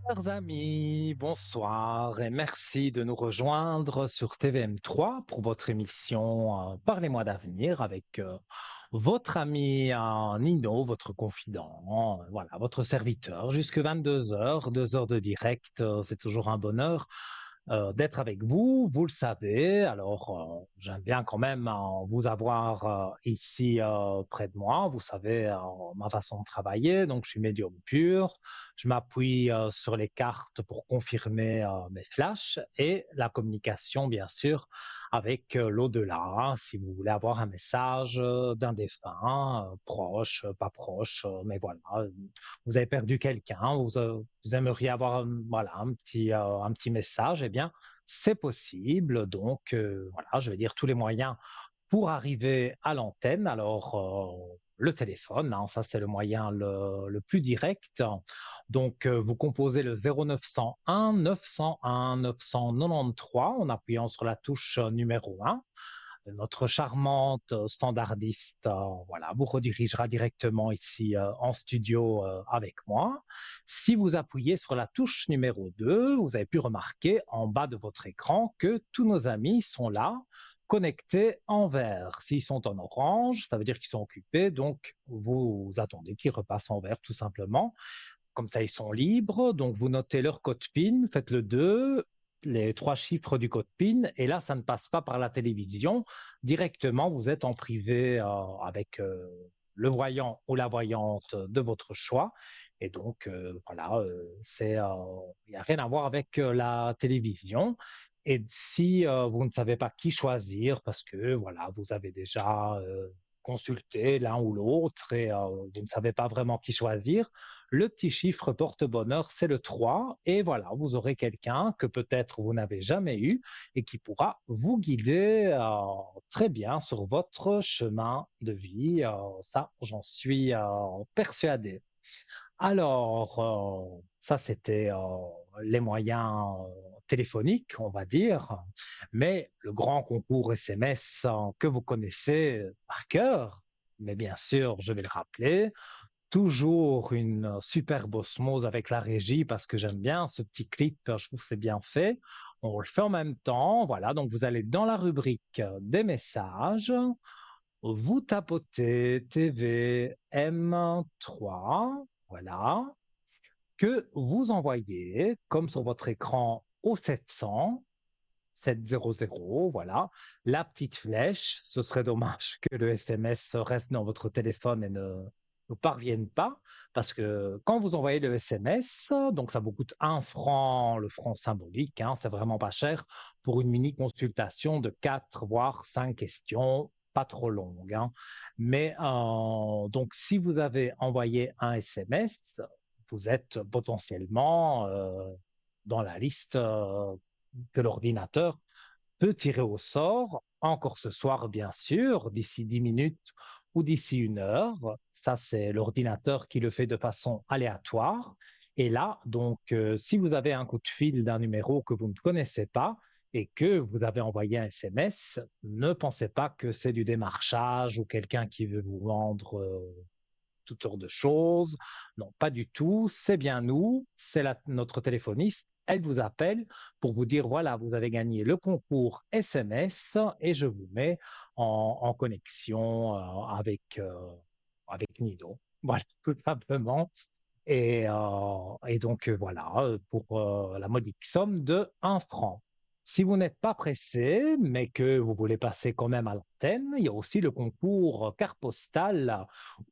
Chers amis, bonsoir et merci de nous rejoindre sur TVM3 pour votre émission Parlez-moi d'avenir avec votre ami Nino, votre confident, voilà, votre serviteur, jusque 22 heures, 2 heures de direct, c'est toujours un bonheur d'être avec vous, vous le savez. Alors, j'aime bien quand même vous avoir ici près de moi. Vous savez ma façon de travailler, donc je suis médium pur. Je m'appuie sur les cartes pour confirmer mes flashs et la communication, bien sûr, avec l'au-delà, hein. Si vous voulez avoir un message d'un défunt, proche, pas proche, mais voilà, vous avez perdu quelqu'un, vous aimeriez avoir voilà, un petit message, eh bien, c'est possible. Donc, voilà, je vais dire tous les moyens pour arriver à l'antenne. Alors, le téléphone, hein, ça c'est le moyen le plus direct. Donc, vous composez le 0901 901 993 en appuyant sur la touche numéro 1. Notre charmante standardiste, voilà, vous redirigera directement ici en studio avec moi. Si vous appuyez sur la touche numéro 2, vous avez pu remarquer en bas de votre écran que tous nos amis sont là, connectés en vert. S'ils sont en orange, ça veut dire qu'ils sont occupés, donc vous attendez qu'ils repassent en vert tout simplement. Comme ça, ils sont libres. Donc, vous notez leur code PIN, faites le 2, les 3 chiffres du code PIN, et là, ça ne passe pas par la télévision. Directement, vous êtes en privé avec le voyant ou la voyante de votre choix. Et donc, voilà, il n'y a rien à voir avec la télévision. Et si vous ne savez pas qui choisir, parce que voilà, vous avez déjà consulté l'un ou l'autre et vous ne savez pas vraiment qui choisir, le petit chiffre porte-bonheur, c'est le 3. Et voilà, vous aurez quelqu'un que peut-être vous n'avez jamais eu et qui pourra vous guider très bien sur votre chemin de vie. Ça, j'en suis persuadé. Alors, ça, c'était les moyens téléphoniques, on va dire. Mais le grand concours SMS que vous connaissez par cœur, mais bien sûr, je vais le rappeler, toujours une superbe osmose avec la régie parce que j'aime bien ce petit clip, je trouve que c'est bien fait. On le fait en même temps, voilà, donc vous allez dans la rubrique des messages, vous tapotez TV M3, voilà, que vous envoyez comme sur votre écran au 700, 700, voilà, la petite flèche. Ce serait dommage que le SMS reste dans votre téléphone et ne parvienne pas, parce que quand vous envoyez le SMS, donc ça vous coûte 1 franc, le franc symbolique, hein, c'est vraiment pas cher pour une mini consultation de 4 voire 5 questions, pas trop longue, hein. Mais donc si vous avez envoyé un SMS, vous êtes potentiellement dans la liste que l'ordinateur peut tirer au sort, encore ce soir bien sûr, d'ici 10 minutes ou d'ici 1 heure. Ça, c'est l'ordinateur qui le fait de façon aléatoire. Et là, donc, si vous avez un coup de fil d'un numéro que vous ne connaissez pas et que vous avez envoyé un SMS, ne pensez pas que c'est du démarchage ou quelqu'un qui veut vous vendre toutes sortes de choses. Non, pas du tout. C'est bien nous, c'est notre téléphoniste. Elle vous appelle pour vous dire, voilà, vous avez gagné le concours SMS et je vous mets en connexion avec Nido. Voilà, tout simplement. Et donc, voilà, pour la modique somme de 1 franc. Si vous n'êtes pas pressé, mais que vous voulez passer quand même à l'antenne, il y a aussi le concours carte postale,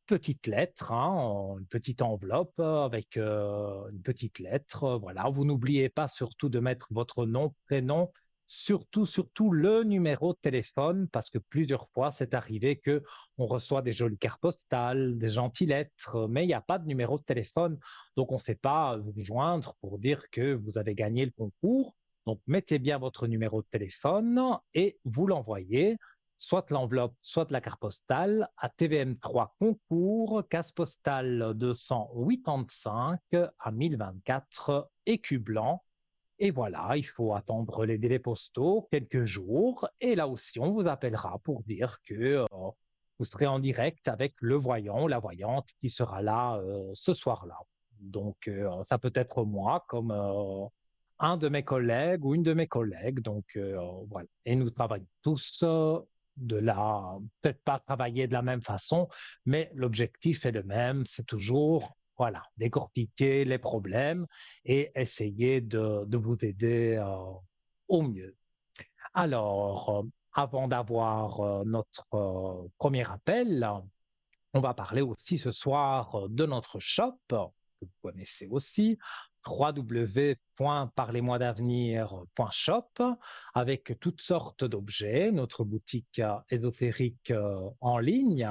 petite lettre, hein, une petite enveloppe avec une petite lettre. Voilà, vous n'oubliez pas surtout de mettre votre nom, prénom, surtout le numéro de téléphone, parce que plusieurs fois c'est arrivé que on reçoit des jolies cartes postales, des gentilles lettres, mais il n'y a pas de numéro de téléphone. Donc, on ne sait pas vous joindre pour dire que vous avez gagné le concours. Donc, mettez bien votre numéro de téléphone et vous l'envoyez, soit l'enveloppe, soit la carte postale, à TVM3 Concours, case postale 285 à 1024 écu blanc. Et voilà, il faut attendre les délais postaux quelques jours. Et là aussi, on vous appellera pour dire que vous serez en direct avec le voyant ou la voyante qui sera là ce soir-là. Donc, ça peut être moi comme un de mes collègues ou une de mes collègues. Donc, voilà. Et nous travaillons tous de la, peut-être pas travailler de la même façon, mais l'objectif est le même. C'est toujours, voilà, décortiquer les problèmes et essayer de vous aider au mieux. Alors, avant d'avoir notre premier appel, on va parler aussi ce soir de notre shop, que vous connaissez aussi, www.parlez-moi-d'avenir.shop, avec toutes sortes d'objets, notre boutique ésotérique en ligne.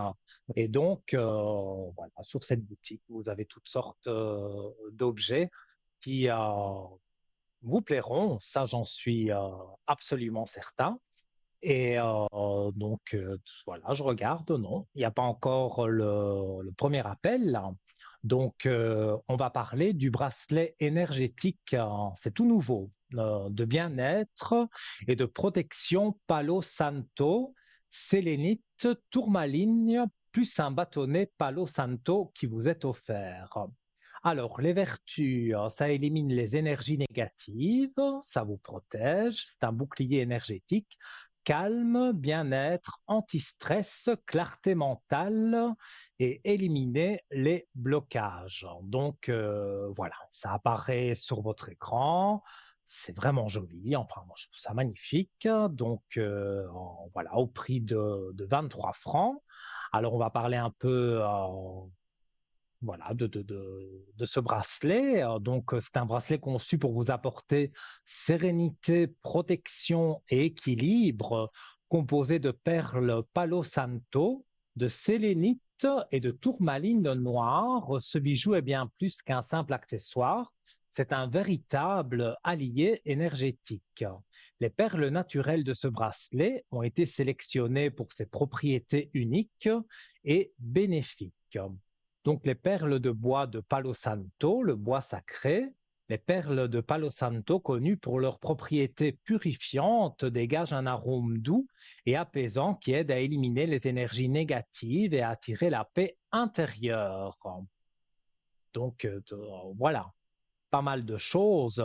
Et donc, voilà, sur cette boutique, vous avez toutes sortes d'objets qui vous plairont, ça j'en suis absolument certain. Et donc, voilà, je regarde, non, il n'y a pas encore le premier appel, là. Donc, on va parler du bracelet énergétique, c'est tout nouveau, de bien-être et de protection Palo Santo, sélénite, tourmaline, plus un bâtonnet Palo Santo qui vous est offert. Alors, les vertus, ça élimine les énergies négatives, ça vous protège, c'est un bouclier énergétique, calme, bien-être, anti-stress, clarté mentale et éliminer les blocages. Donc, voilà, ça apparaît sur votre écran. C'est vraiment joli, enfin, moi je trouve ça magnifique. Donc, voilà, au prix de 23 francs. Alors, on va parler un peu voilà, de ce bracelet. Donc, c'est un bracelet conçu pour vous apporter sérénité, protection et équilibre, composé de perles Palo Santo, de sélénite et de tourmaline noire. Ce bijou est bien plus qu'un simple accessoire. C'est un véritable allié énergétique. Les perles naturelles de ce bracelet ont été sélectionnées pour ses propriétés uniques et bénéfiques. Donc les perles de bois de Palo Santo, le bois sacré, les perles de Palo Santo connues pour leurs propriétés purifiantes dégagent un arôme doux et apaisant qui aide à éliminer les énergies négatives et à attirer la paix intérieure. Donc voilà, pas mal de choses.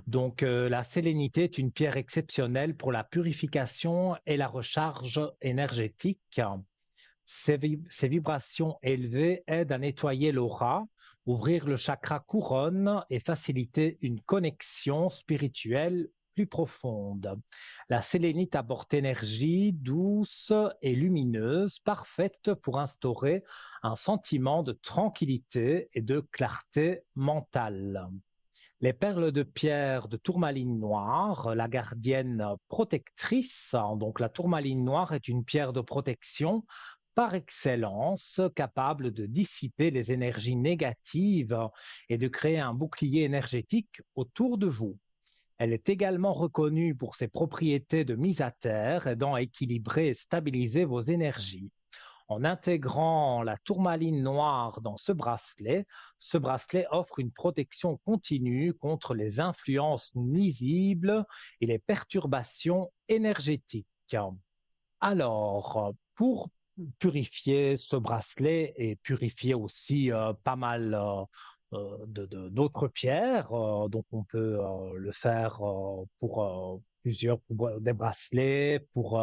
Donc la sélénité est une pierre exceptionnelle pour la purification et la recharge énergétique. Ces vibrations élevées aident à nettoyer l'aura, ouvrir le chakra couronne et faciliter une connexion spirituelle plus profonde. La sélénite apporte énergie douce et lumineuse, parfaite pour instaurer un sentiment de tranquillité et de clarté mentale. Les perles de pierre de tourmaline noire, la gardienne protectrice. Donc la tourmaline noire est une pierre de protection par excellence, capable de dissiper les énergies négatives et de créer un bouclier énergétique autour de vous. Elle est également reconnue pour ses propriétés de mise à terre, aidant à équilibrer et stabiliser vos énergies. En intégrant la tourmaline noire dans ce bracelet offre une protection continue contre les influences nuisibles et les perturbations énergétiques. Alors, pour purifier ce bracelet et purifier aussi pas mal d'autres pierres, donc on peut le faire pour pour des bracelets, pour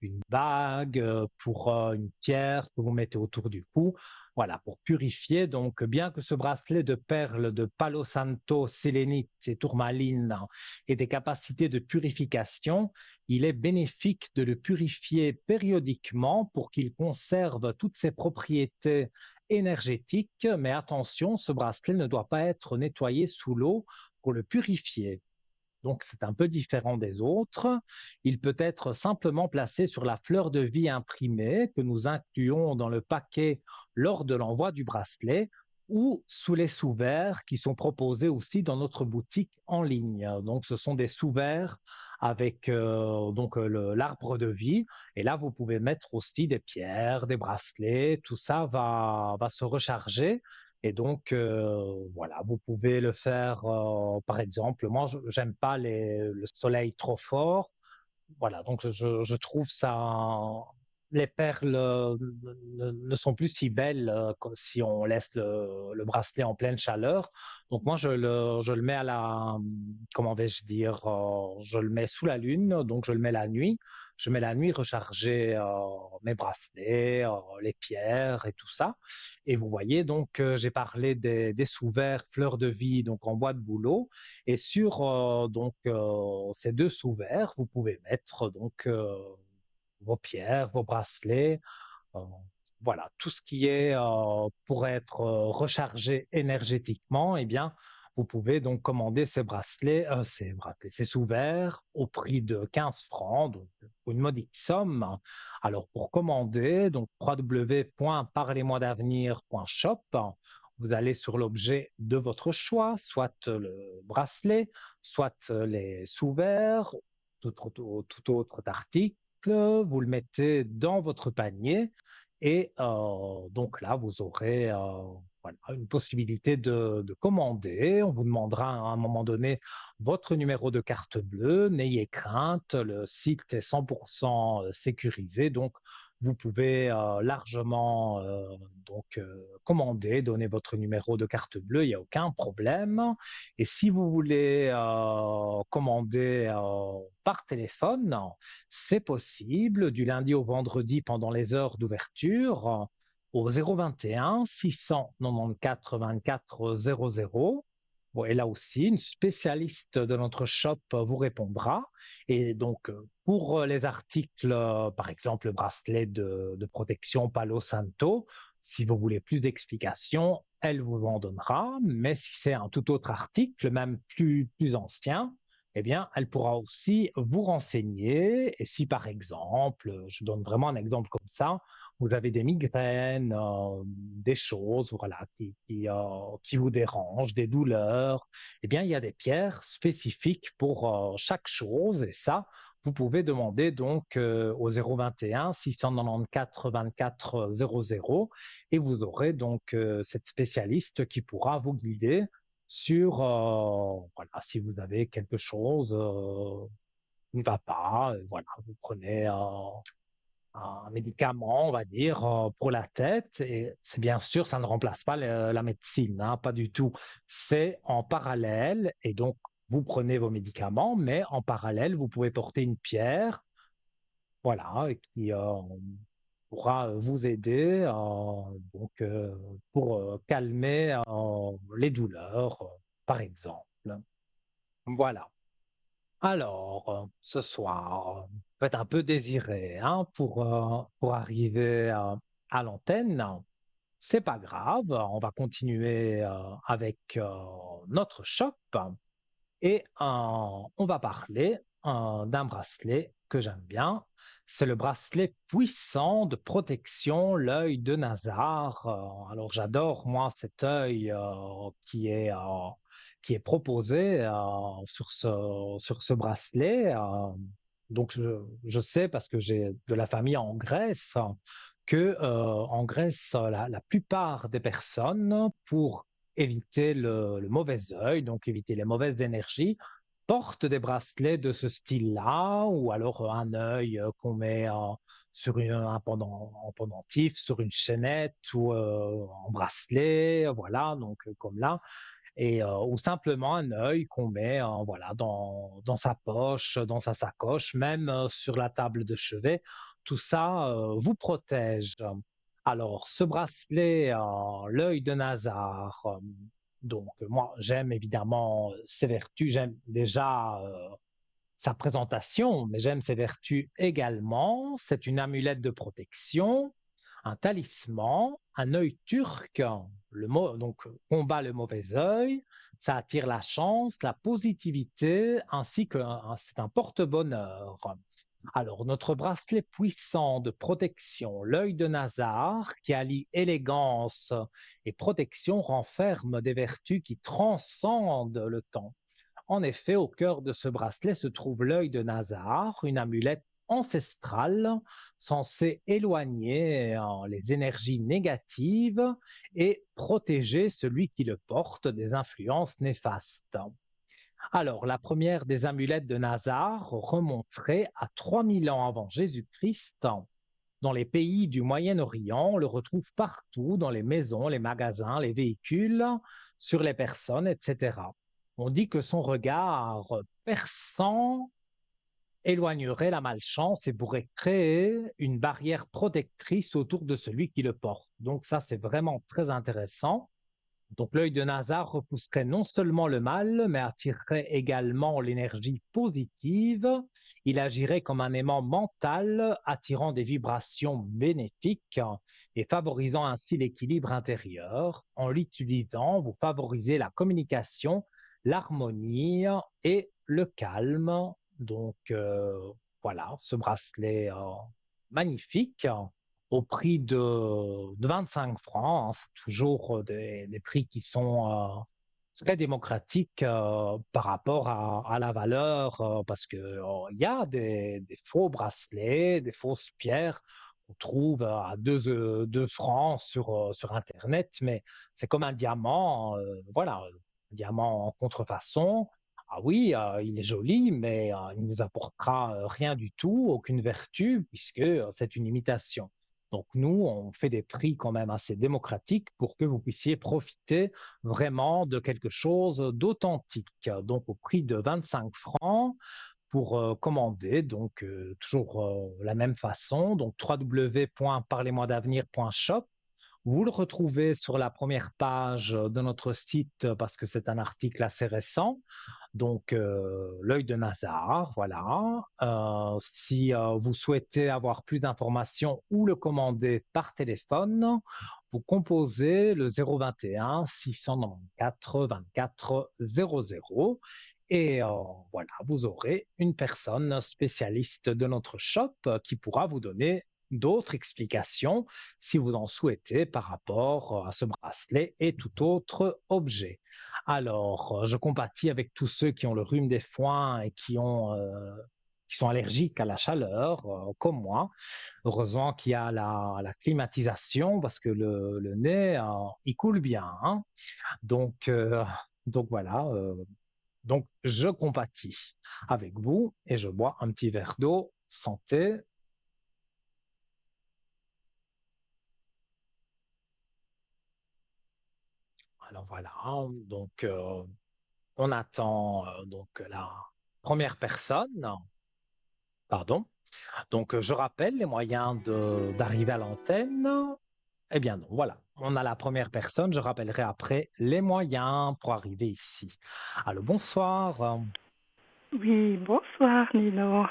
une bague, pour une pierre que vous mettez autour du cou. Voilà, pour purifier. Donc, bien que ce bracelet de perles de Palo Santo, sélénite et tourmaline ait des capacités de purification, il est bénéfique de le purifier périodiquement pour qu'il conserve toutes ses propriétés énergétiques. Mais attention, ce bracelet ne doit pas être nettoyé sous l'eau pour le purifier. Donc, c'est un peu différent des autres. Il peut être simplement placé sur la fleur de vie imprimée que nous incluons dans le paquet lors de l'envoi du bracelet ou sous les sous-verts qui sont proposés aussi dans notre boutique en ligne. Donc, ce sont des sous-verts avec donc l'arbre de vie. Et là, vous pouvez mettre aussi des pierres, des bracelets. Tout ça va se recharger et donc, voilà, vous pouvez le faire, par exemple, moi, je j'aime pas le soleil trop fort. Voilà, donc je trouve ça les perles ne sont plus si belles comme si on laisse le bracelet en pleine chaleur. Donc moi, je le mets à la, comment vais-je dire, je le mets sous la lune, donc je le mets la nuit. Je mets la nuit recharger mes bracelets, les pierres et tout ça. Et vous voyez, donc j'ai parlé des sous-verts fleurs de vie, donc en bois de bouleau. Et sur ces deux sous-verts, vous pouvez mettre vos pierres, vos bracelets, euh, voilà, tout ce qui est pour être rechargé énergétiquement, eh bien, vous pouvez donc commander ces sous-verts au prix de 15 francs, donc une modique somme. Alors, pour commander, donc www.parlez-moi-d'avenir.shop, vous allez sur l'objet de votre choix, soit le bracelet, soit les sous-verts, tout autre article, vous le mettez dans votre panier et donc là, vous aurez voilà, une possibilité de commander. On vous demandera à un moment donné votre numéro de carte bleue. N'ayez crainte, le site est 100% sécurisé, donc vous pouvez largement commander, donner votre numéro de carte bleue, il n'y a aucun problème. Et si vous voulez commander par téléphone, c'est possible du lundi au vendredi pendant les heures d'ouverture au 021 694 24 00. Bon, et là aussi, une spécialiste de notre shop vous répondra. Et donc, pour les articles, par exemple, le bracelet de protection Palo Santo, si vous voulez plus d'explications, elle vous en donnera. Mais si c'est un tout autre article, même plus ancien, eh bien, elle pourra aussi vous renseigner. Et si, par exemple, je donne vraiment un exemple comme ça, vous avez des migraines, des choses, voilà, qui vous dérangent, des douleurs, eh bien, il y a des pierres spécifiques pour chaque chose. Et ça, vous pouvez demander donc au 021 694 24 00 et vous aurez donc cette spécialiste qui pourra vous guider sur voilà, si vous avez quelque chose qui ne va pas, voilà, vous prenez un médicament, on va dire, pour la tête. Et c'est bien sûr, ça ne remplace pas la médecine, hein, pas du tout. C'est en parallèle, et donc vous prenez vos médicaments, mais en parallèle, vous pouvez porter une pierre, voilà, et qui pourra vous aider pour calmer les douleurs, par exemple. Voilà. Alors, ce soir, peut être un peu désiré hein, pour arriver à l'antenne. C'est pas grave, on va continuer avec notre shop et on va parler d'un bracelet que j'aime bien. C'est le bracelet puissant de protection, l'œil de Nazar. Alors j'adore moi cet œil qui est proposé sur ce bracelet. Donc je sais parce que j'ai de la famille en Grèce que en Grèce la plupart des personnes pour éviter le mauvais œil, donc éviter les mauvaises énergies, portent des bracelets de ce style-là, ou alors un œil qu'on met sur un pendentif, sur une chaînette ou en bracelet, voilà, donc comme là, et ou simplement un œil qu'on met voilà, dans sa poche, dans sa sacoche, même sur la table de chevet. Tout ça vous protège. Alors, ce bracelet, l'œil de Nazar, donc moi j'aime évidemment ses vertus, j'aime déjà sa présentation, mais j'aime ses vertus également. C'est une amulette de protection, un talisman, un œil turc, donc combat le mauvais œil, ça attire la chance, la positivité, ainsi que c'est un porte-bonheur. Alors, notre bracelet puissant de protection, l'œil de Nazar, qui allie élégance et protection, renferme des vertus qui transcendent le temps. En effet, au cœur de ce bracelet se trouve l'œil de Nazar, une amulette ancestrale censée éloigner les énergies négatives et protéger celui qui le porte des influences néfastes. Alors, la première des amulettes de Nazar remonterait à 3000 ans avant Jésus-Christ dans les pays du Moyen-Orient, on le retrouve partout, dans les maisons, les magasins, les véhicules, sur les personnes, etc. On dit que son regard perçant éloignerait la malchance et pourrait créer une barrière protectrice autour de celui qui le porte. Donc ça, c'est vraiment très intéressant. Donc l'œil de Nazar repousserait non seulement le mal, mais attirerait également l'énergie positive. Il agirait comme un aimant mental, attirant des vibrations bénéfiques et favorisant ainsi l'équilibre intérieur. En l'utilisant, vous favorisez la communication, l'harmonie et le calme. Donc voilà, ce bracelet magnifique au prix de 25 francs, hein. C'est toujours des prix qui sont très démocratiques par rapport à la valeur, parce que il y a des faux bracelets, des fausses pierres qu'on trouve à 2 francs sur Internet, mais c'est comme un diamant, voilà, un diamant en contrefaçon. Ah oui, il est joli, mais il ne nous apportera rien du tout, aucune vertu, puisque c'est une imitation. Donc nous, on fait des prix quand même assez démocratiques pour que vous puissiez profiter vraiment de quelque chose d'authentique. Donc au prix de 25 francs pour commander, donc toujours la même façon, donc www.parlez-moi-d'avenir.shop. Vous le retrouvez sur la première page de notre site parce que c'est un article assez récent. Donc, l'œil de Nazar, voilà. Si vous souhaitez avoir plus d'informations ou le commander par téléphone, vous composez le 021 694 24 00 et voilà, vous aurez une personne spécialiste de notre shop qui pourra vous donner d'autres explications si vous en souhaitez par rapport à ce bracelet et tout autre objet. Alors, je compatis avec tous ceux qui ont le rhume des foins et qui sont allergiques à la chaleur, comme moi. Heureusement qu'il y a la climatisation parce que le nez, il coule bien, hein. Donc, donc voilà. Donc, je compatis avec vous et je bois un petit verre d'eau. Santé. Alors voilà. Donc, on attend donc la première personne. Pardon. Donc, je rappelle les moyens d'arriver à l'antenne. Eh bien, non, voilà. On a la première personne. Je rappellerai après les moyens pour arriver ici. Allô, bonsoir. Oui, bonsoir Nino.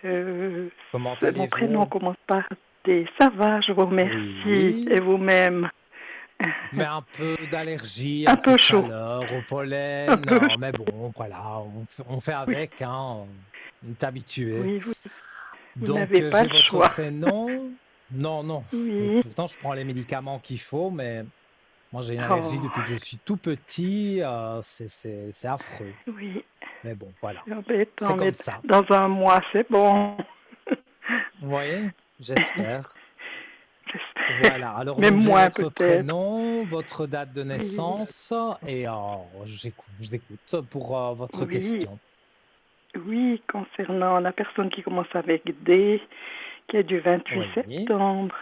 Euh, Comment Mon prénom allez-vous? commence par D. Ça va, je vous remercie. Oui, Et vous-même? mais un peu d'allergie Un à peu cette chaud. chaleur, au Un pollen. peu Mais chaud. bon, voilà, on fait Oui, avec, hein. On est habitué. oui, vous Donc, n'avez pas j'ai le votre choix. prénom. Non, non. Mais Oui. pourtant, je prends les médicaments qu'il faut, mais moi, j'ai une allergie Oh, depuis que je suis tout petit. C'est affreux. oui, Mais bon, voilà. c'est C'est embêtant, comme mais ça. dans un mois, c'est bon. Vous voyez? J'espère. J'espère. Voilà. Alors, Mais donc, j'ai moins votre peut-être. prénom, votre date de Oui, naissance et j'écoute pour votre oui, question. oui, concernant la personne qui commence avec D, qui est du 28 Oui. septembre.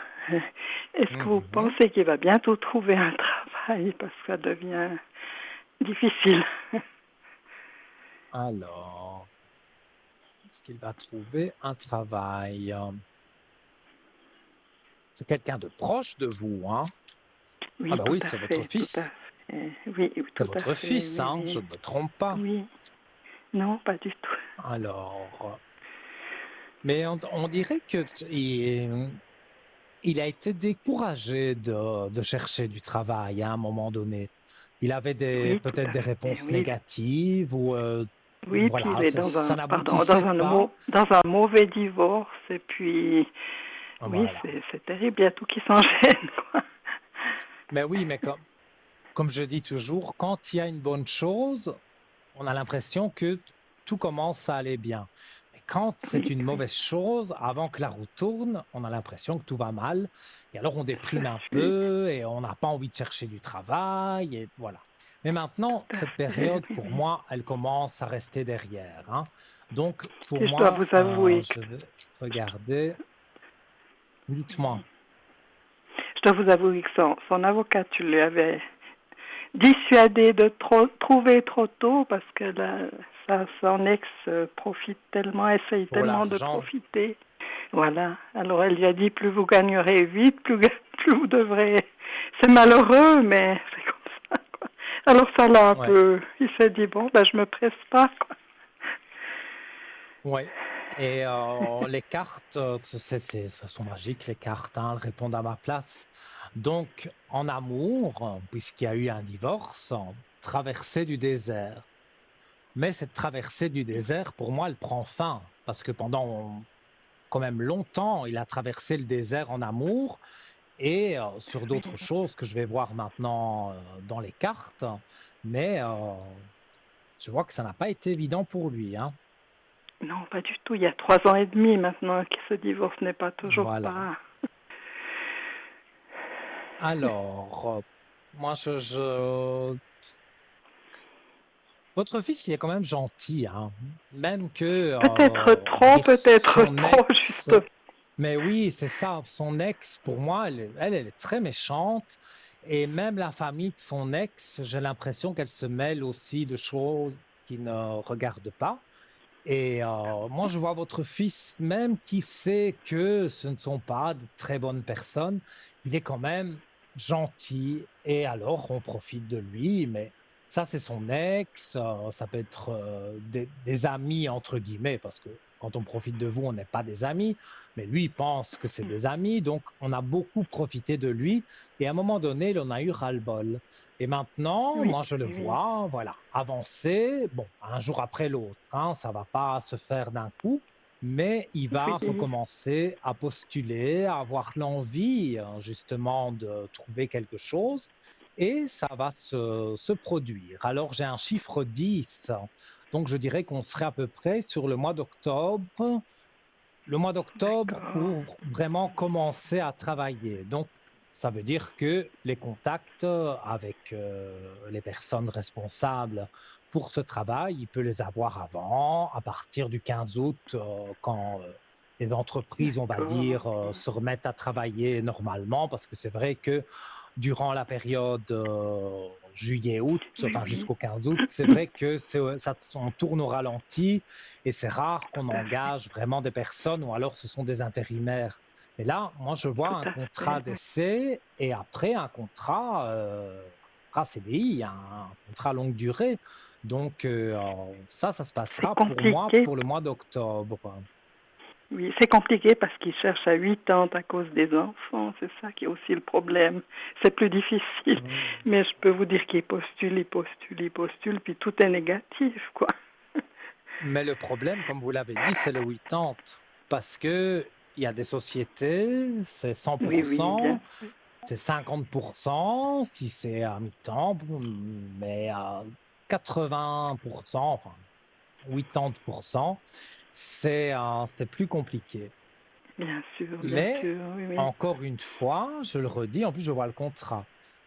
Est-ce que vous Mhm. pensez qu'il va bientôt trouver un travail parce que ça devient difficile? Alors, est-ce qu'il va trouver un travail? C'est quelqu'un de proche de vous, hein? Ah Oui, bah tout oui, à c'est votre fait, tout à fils. fait. Oui, C'est tout à votre fait, fils, oui, hein? Je oui. ne me trompe pas. Oui, non, pas du tout. Alors, mais on dirait que il a été découragé de chercher du travail à un moment donné. Il avait Oui, tout peut-être à des fait, réponses oui. négatives ou Oui, puis voilà, il est ça pardon, n'aboutissait pas. dans un mauvais divorce, et puis, oui, Voilà. c'est terrible, il y a tout qui s'enchaîne, quoi. Mais oui, mais comme je dis toujours, quand il y a une bonne chose, on a l'impression que tout commence à aller bien. Mais quand c'est Oui, une oui, mauvaise chose, avant que la roue tourne, on a l'impression que tout va mal. Et alors on déprime c'est un sûr, peu et on n'a pas envie de chercher du travail et voilà. Mais maintenant, tout à cette fait, période, oui, pour oui. moi, elle commence à rester derrière, hein. Donc, pour Et je dois moi, vous avouer que je vais regarder. Dites-moi. Je dois vous avouer que son avocat, tu lui avais dissuadé de trouver trop tôt parce que son ex profite tellement, essaye Pour tellement de l'argent, profiter. Voilà. Alors elle lui a dit plus vous gagnerez vite, plus vous devrez. C'est malheureux, mais c'est comme ça, quoi. Alors ça l'a un ouais, peu. Il s'est dit bon, ben je me presse pas, quoi. ouais. Et les cartes, ça sont magiques, les cartes, hein, elles répondent à ma place. Donc, en amour, puisqu'il y a eu un divorce, traversée du désert. Mais cette traversée du désert, pour moi, elle prend fin, parce que pendant quand même longtemps, il a traversé le désert en amour, et sur d'autres choses que je vais voir maintenant dans les cartes, mais je vois que ça n'a pas été évident pour lui, hein. Non, pas du tout. Il y a 3 ans et demi maintenant que ce divorce n'est pas toujours Voilà. pas. Alors, moi, votre fils, il est quand même gentil, hein. Même que Peut-être son trop, ex, juste. mais oui, c'est ça, son ex, pour moi, elle est très méchante. Et même la famille de son ex, j'ai l'impression qu'elle se mêle aussi de choses qui ne regardent pas. Et moi, je vois votre fils, même qui sait que ce ne sont pas de très bonnes personnes, il est quand même gentil. Et alors, on profite de lui, mais ça, c'est son ex, ça peut être des amis, entre guillemets, parce que quand on profite de vous, on n'est pas des amis, mais lui, il pense que c'est des amis, donc on a beaucoup profité de lui, et à un moment donné, il en a eu ras-le-bol. Et maintenant, Oui, moi, je le oui. vois, voilà, avancer, bon, un jour après l'autre, hein, ça va pas se faire d'un coup, mais il va Oui. recommencer à postuler, à avoir l'envie, justement, de trouver quelque chose, et ça va se produire. Alors, j'ai un chiffre 10, donc je dirais qu'on serait à peu près sur le mois d'octobre D'accord. pour vraiment commencer à travailler. Donc, ça veut dire que les contacts avec les personnes responsables pour ce travail, il peut les avoir avant, à partir du 15 août, quand les entreprises, on va D'accord. dire, se remettent à travailler normalement, parce que c'est vrai que durant la période juillet-août, Oui, enfin oui. jusqu'au 15 août, c'est vrai que on tourne au ralenti et c'est rare qu'on Tout à fait. engage vraiment des personnes ou alors ce sont des intérimaires. Mais là, moi, je vois Tout un à contrat fait. Oui. d'essai et après un contrat CDI, un contrat longue durée. Donc, ça se C'est passera pour moi compliqué. pour le mois d'octobre. Oui, c'est compliqué parce qu'ils cherchent à 80 à cause des enfants. C'est ça qui est aussi le problème. C'est plus difficile. Mm. Mais je peux vous dire qu'ils postulent, puis tout est négatif, quoi. Mais le problème, comme vous l'avez dit, c'est le 80. Parce que il y a des sociétés, c'est Oui, oui, bien 100%, sûr. c'est 50% si c'est à mi-temps, mais à 80%, enfin 80%, c'est plus compliqué. Bien Mais sûr, oui, oui. encore une fois, je le redis, en plus je vois le contrat.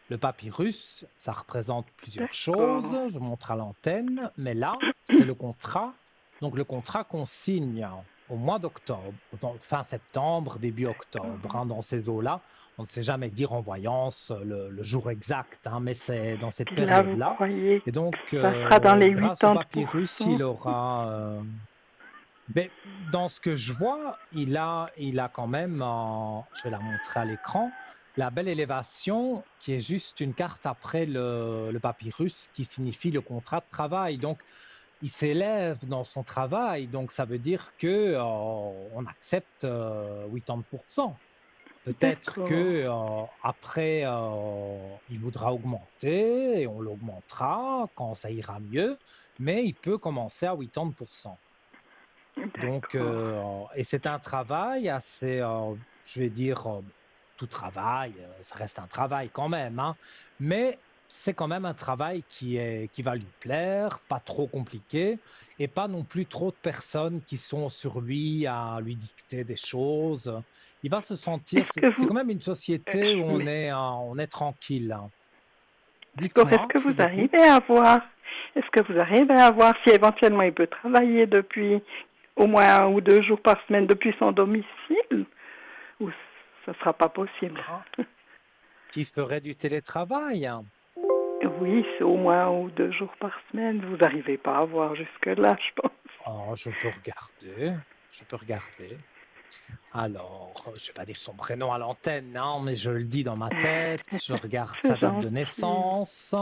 Le papyrus, ça représente plusieurs choses, D'accord. je montre à l'antenne, mais là, c'est le contrat. Donc le contrat qu'on signe au mois d'octobre, fin septembre, début octobre, hein, dans ces eaux-là. On ne sait jamais dire en voyance le jour exact, hein, mais c'est dans cette Puis là, vous période-là. croyez Et donc, que ça sera dans les grâce au papyrus, 80%? il aura ben, dans ce que je vois, il a quand même, je vais la montrer à l'écran, la belle élévation qui est juste une carte après le papyrus qui signifie le contrat de travail. Donc, il s'élève dans son travail. Donc, ça veut dire que on accepte 80%. Peut-être D'accord. que après, il voudra augmenter et on l'augmentera quand ça ira mieux, mais il peut commencer à 80%. Donc, D'accord. et c'est un travail assez, je vais dire, tout travail, ça reste un travail quand même, hein, mais c'est quand même un travail qui va lui plaire, pas trop compliqué, et pas non plus trop de personnes qui sont sur lui à lui dicter des choses. Il va se sentir, Est-ce que c'est vous, quand même une société où oui. on est tranquille, hein. D'accord. Dites-moi, je vous écoute. Est-ce que vous arrivez à voir si éventuellement il peut travailler depuis au moins 1 ou 2 jours par semaine depuis son domicile? Ou ça sera pas possible. Ah, qui ferait du télétravail? Oui, c'est au moins 1 ou 2 jours par semaine. Vous n'arrivez pas à voir jusque-là, je pense. Oh, je peux regarder. Je peux regarder. Alors, je vais pas dire son prénom à l'antenne, non, mais je le dis dans ma tête. Je regarde C'est sa date de gentil. naissance.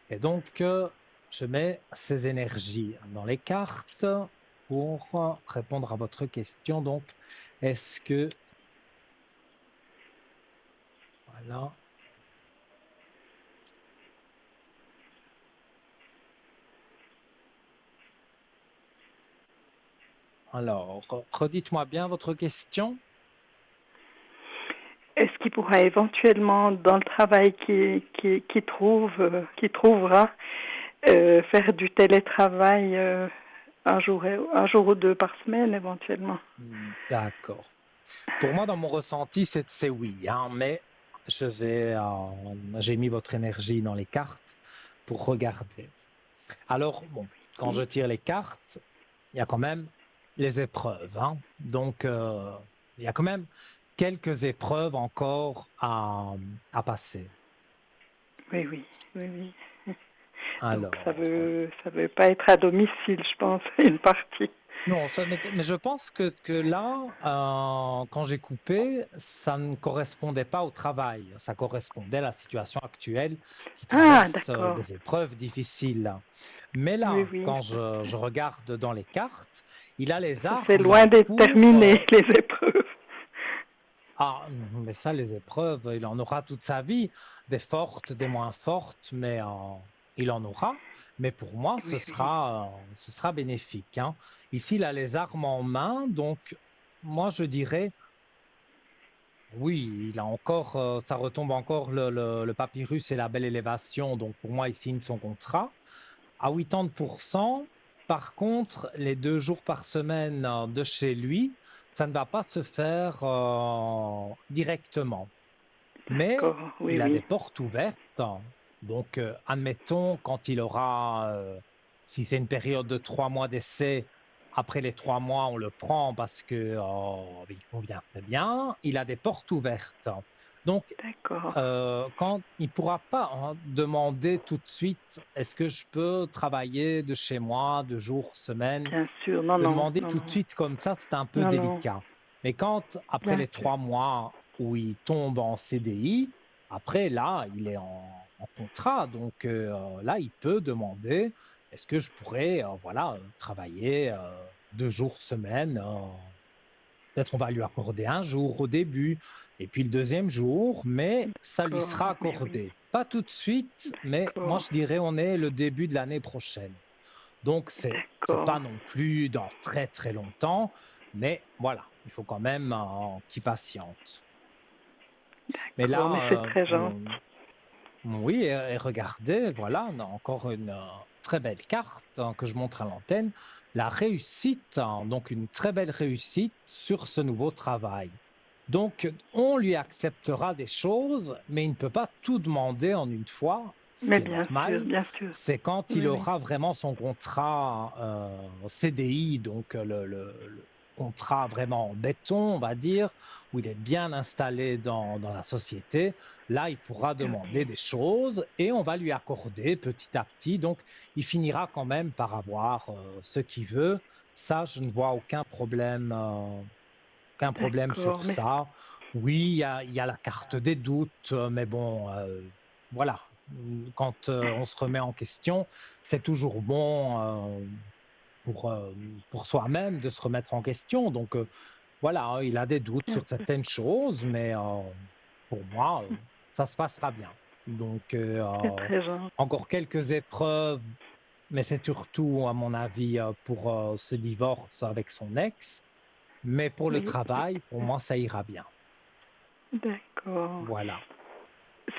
Et donc, je mets ses énergies dans les cartes pour répondre à votre question. Donc, est-ce que, voilà. Alors, redites-moi bien votre question. Est-ce qu'il pourra éventuellement, dans le travail qu'il trouvera, faire du télétravail un jour ou 2 par semaine éventuellement? D'accord. Pour moi, dans mon ressenti, c'est oui, hein, mais j'ai mis votre énergie dans les cartes pour regarder. Alors, bon, quand je Oui. tire les cartes, il y a quand même les épreuves, hein. Donc, il y a quand même quelques épreuves encore à passer. Oui, oui, oui, oui. Donc Alors, ça veut pas être à domicile, je pense, une partie. non, mais je pense que là, quand j'ai coupé, ça ne correspondait pas au travail. Ça correspondait à la situation actuelle qui Ah, traverse d'accord. des épreuves difficiles. Mais Oui, là, oui. quand je regarde dans les cartes, il a les Ça c'est armes loin d'être pour... terminé, les épreuves. ah, mais ça, les épreuves, il en aura toute sa vie, des fortes, des moins fortes, mais il en aura. Mais pour moi, Oui, oui. ce sera bénéfique, hein. Ici, il a les armes en main, donc moi, je dirais, oui, il a encore, ça retombe encore le papyrus et la belle élévation, donc pour moi, il signe son contrat à 80%. Par contre, les 2 jours par semaine de chez lui, ça ne va pas se faire directement. Mais D'accord. Oui, il a des oui. portes ouvertes. Donc, admettons, quand il aura, si c'est une période de 3 mois d'essai, après les 3 mois, on le prend parce que il convient très bien. Il a des portes ouvertes. Donc, D'accord. quand il ne pourra pas hein, demander tout de suite, est-ce que je peux travailler de chez moi 2 jours semaine? Bien sûr. Non, De non, demander non, tout de non. suite comme ça, c'est un peu Non, non. délicat. Mais quand, après Bien les sûr. 3 mois où il tombe en CDI, après, là, il est en contrat. Donc, là, il peut demander, est-ce que je pourrais, voilà, travailler 2 jours semaine? Peut-être on va lui accorder un jour au début, et puis le deuxième jour, mais ça lui D'accord. sera Oui, oui. accordé. Pas tout de suite, mais moi, D'accord. je dirais, on est le début de l'année prochaine. Donc, c'est D'accord. pas non plus dans très très longtemps, mais voilà, il faut quand même qu'il patiente. Mais D'accord. Mais c'est là, très gentil. oui, et regardez, voilà, on a encore une très belle carte que je montre à l'antenne, la réussite, hein, donc une très belle réussite sur ce nouveau travail. Donc, on lui acceptera des choses, mais il ne peut pas tout demander en une fois, ce Mais qui est bien sûr, normal. bien sûr. C'est quand il Oui, oui. aura vraiment son contrat CDI, donc le contrat vraiment en béton, on va dire, où il est bien installé dans la société. Là, il pourra demander Oui. des choses et on va lui accorder petit à petit. Donc, il finira quand même par avoir ce qu'il veut. Ça, je ne vois aucun problème D'accord. sur Mais ça. Oui, il y a la carte des doutes, mais bon, voilà. Quand on se remet en question, c'est toujours bon pour, euh, pour soi-même de se remettre en question. Donc, voilà, hein, il a des doutes bien sur sûr. certaines choses, mais pour moi, ça se passera bien. Donc, C'est très gentil. encore quelques épreuves, mais c'est surtout, à mon avis, pour ce divorce avec son ex. Mais pour le Oui, oui. travail, pour moi, ça ira bien. D'accord. Voilà.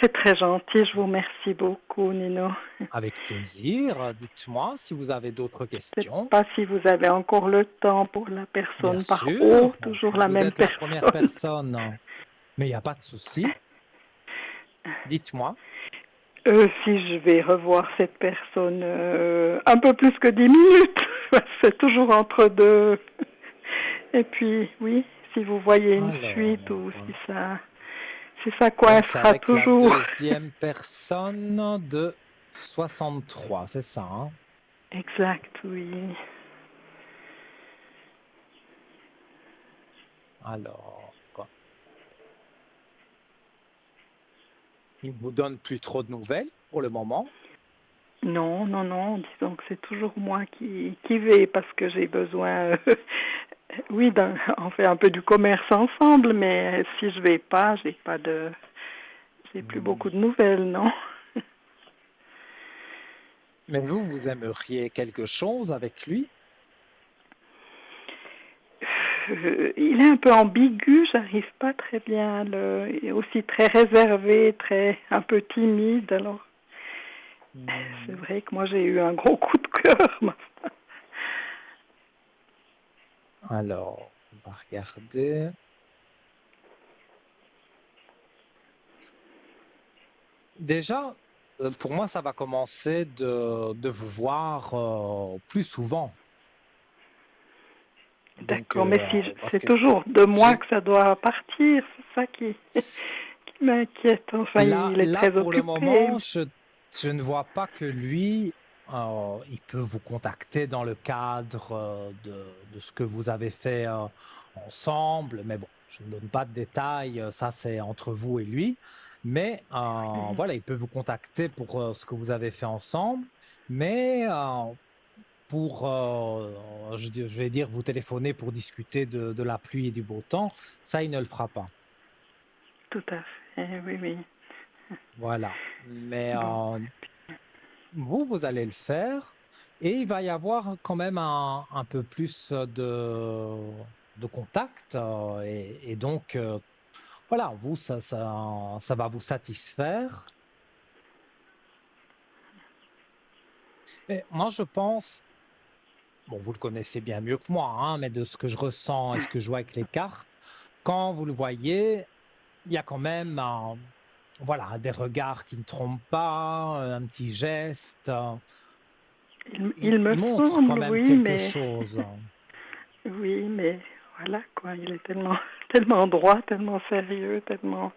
C'est très gentil. Je vous remercie beaucoup, Nino. Avec plaisir. Dites-moi si vous avez d'autres Je ne sais questions. pas si vous avez encore le temps pour la Bien personne par sûr, haut, toujours la vous même êtes la première personne. personne, mais il n'y a pas de souci. Dites-moi. Si je vais revoir cette personne un peu plus que 10 minutes, c'est toujours entre deux. Et puis, oui, si vous voyez une fuite Alors, ou si ça donc c'est coincera avec la toujours. deuxième personne de 63, c'est ça, hein? Exact, oui. Alors, il ne vous donne plus trop de nouvelles pour le moment. Non, non, non, disons que c'est toujours moi qui vais parce que j'ai besoin, oui, on fait un peu du commerce ensemble, mais si je vais pas, j'ai plus Hmm. beaucoup de nouvelles, non. Mais vous aimeriez quelque chose avec lui? Il est un peu ambigu, j'arrive pas très bien il est aussi très réservé, un peu timide, alors c'est Hmm. vrai que moi j'ai eu un gros coup de cœur. Alors, on va regarder. Déjà, pour moi, ça va commencer de vous voir plus souvent. Donc, D'accord, mais si parce c'est que toujours de moi j'ai que ça doit partir, c'est ça qui m'inquiète. Enfin, il est là très pour le occupé. moment, je ne vois pas que lui, il peut vous contacter dans le cadre de ce que vous avez fait ensemble. Mais bon, je ne donne pas de détails. Ça, c'est entre vous et lui. Mais voilà, il peut vous contacter pour ce que vous avez fait ensemble. Mais pour, je vais dire, vous téléphoner pour discuter de la pluie et du beau temps, ça, il ne le fera pas. Tout à fait, oui, oui. Voilà. Mais Bon, vous allez le faire et il va y avoir quand même un peu plus de contact et donc, voilà, vous, ça va vous satisfaire. Et moi, je pense, bon, vous le connaissez bien mieux que moi, hein, mais de ce que je ressens et ce que je vois avec les cartes, quand vous le voyez, il y a quand même voilà, des regards qui ne trompent pas, un petit geste. il me Il montre quand semble, même oui, quelque mais chose. oui, mais voilà quoi, il est tellement, tellement droit, tellement sérieux, tellement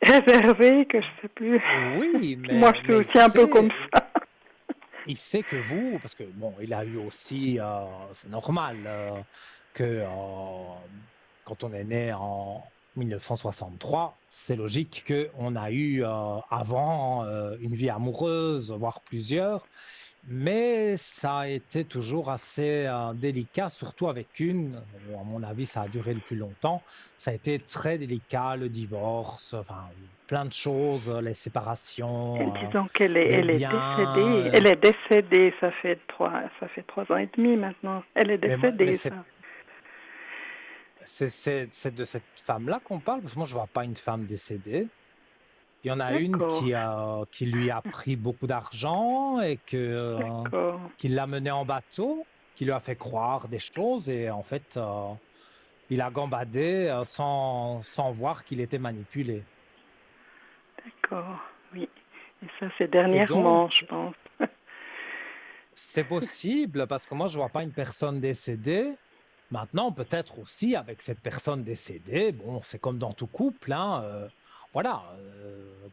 réservé que je sais plus. Oui, Puis moi, je suis mais aussi un peu comme ça. il sait que vous, parce que bon, il a eu aussi, c'est normal que quand on est né en 1963, c'est logique qu'on a eu avant une vie amoureuse, voire plusieurs. Mais ça a été toujours assez délicat, surtout avec une, bon, à mon avis, ça a duré le plus longtemps. Ça a été très délicat, le divorce, enfin, plein de choses, les Et séparations, disons les elle est biens. décédée. Elle est décédée, ça fait 3 ans et demi maintenant. Elle est Mais décédée, ça. c'est de cette femme-là qu'on parle, parce que moi, je vois pas une femme décédée. Il y en a une D'accord, qui lui a pris beaucoup d'argent et d'accord. qui l'a mené en bateau, qui lui a fait croire des choses et en fait, il a gambadé sans voir qu'il était manipulé. D'accord, oui. Et ça, c'est Et dernièrement, je donc, pense. c'est possible parce que moi, je vois pas une personne décédée. Maintenant, peut-être aussi avec cette personne décédée, bon, c'est comme dans tout couple, hein, voilà,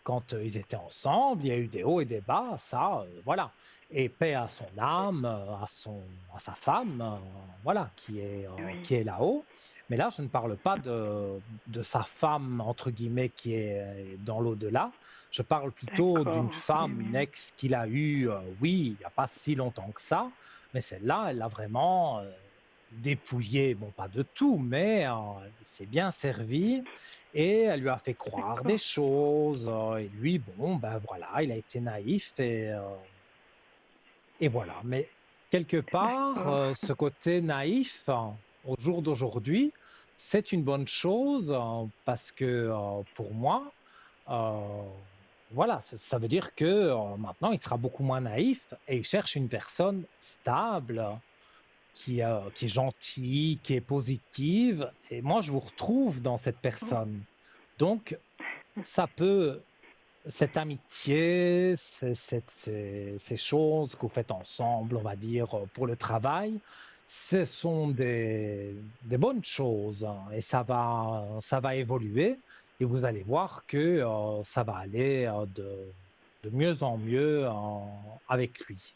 quand ils étaient ensemble, il y a eu des hauts et des bas, ça, voilà. Et paix à son âme, à sa femme, voilà, Oui, qui est là-haut. Mais là, je ne parle pas de sa femme, entre guillemets, qui est dans l'au-delà. Je parle plutôt d'une d'accord. Oui, femme, oui. une ex qu'il a eue, oui, il n'y a pas si longtemps que ça, mais celle-là, elle l'a vraiment dépouillé, bon, pas de tout, mais elle s'est bien servie et elle lui a fait croire des D'accord. choses. Et lui, bon, ben voilà, il a été naïf et voilà. Mais quelque part, D'accord. ce côté naïf, au jour d'aujourd'hui, c'est une bonne chose parce que pour moi, euh, voilà, ça veut dire que maintenant, il sera beaucoup moins naïf et il cherche une personne stable qui est gentille, qui est positive. Et moi, je vous retrouve dans cette personne. Donc, ça peut, cette amitié, ces choses que vous faites ensemble, on va dire, pour le travail, ce sont des bonnes choses, hein, et ça va évoluer et vous allez voir que ça va aller de mieux en mieux avec lui.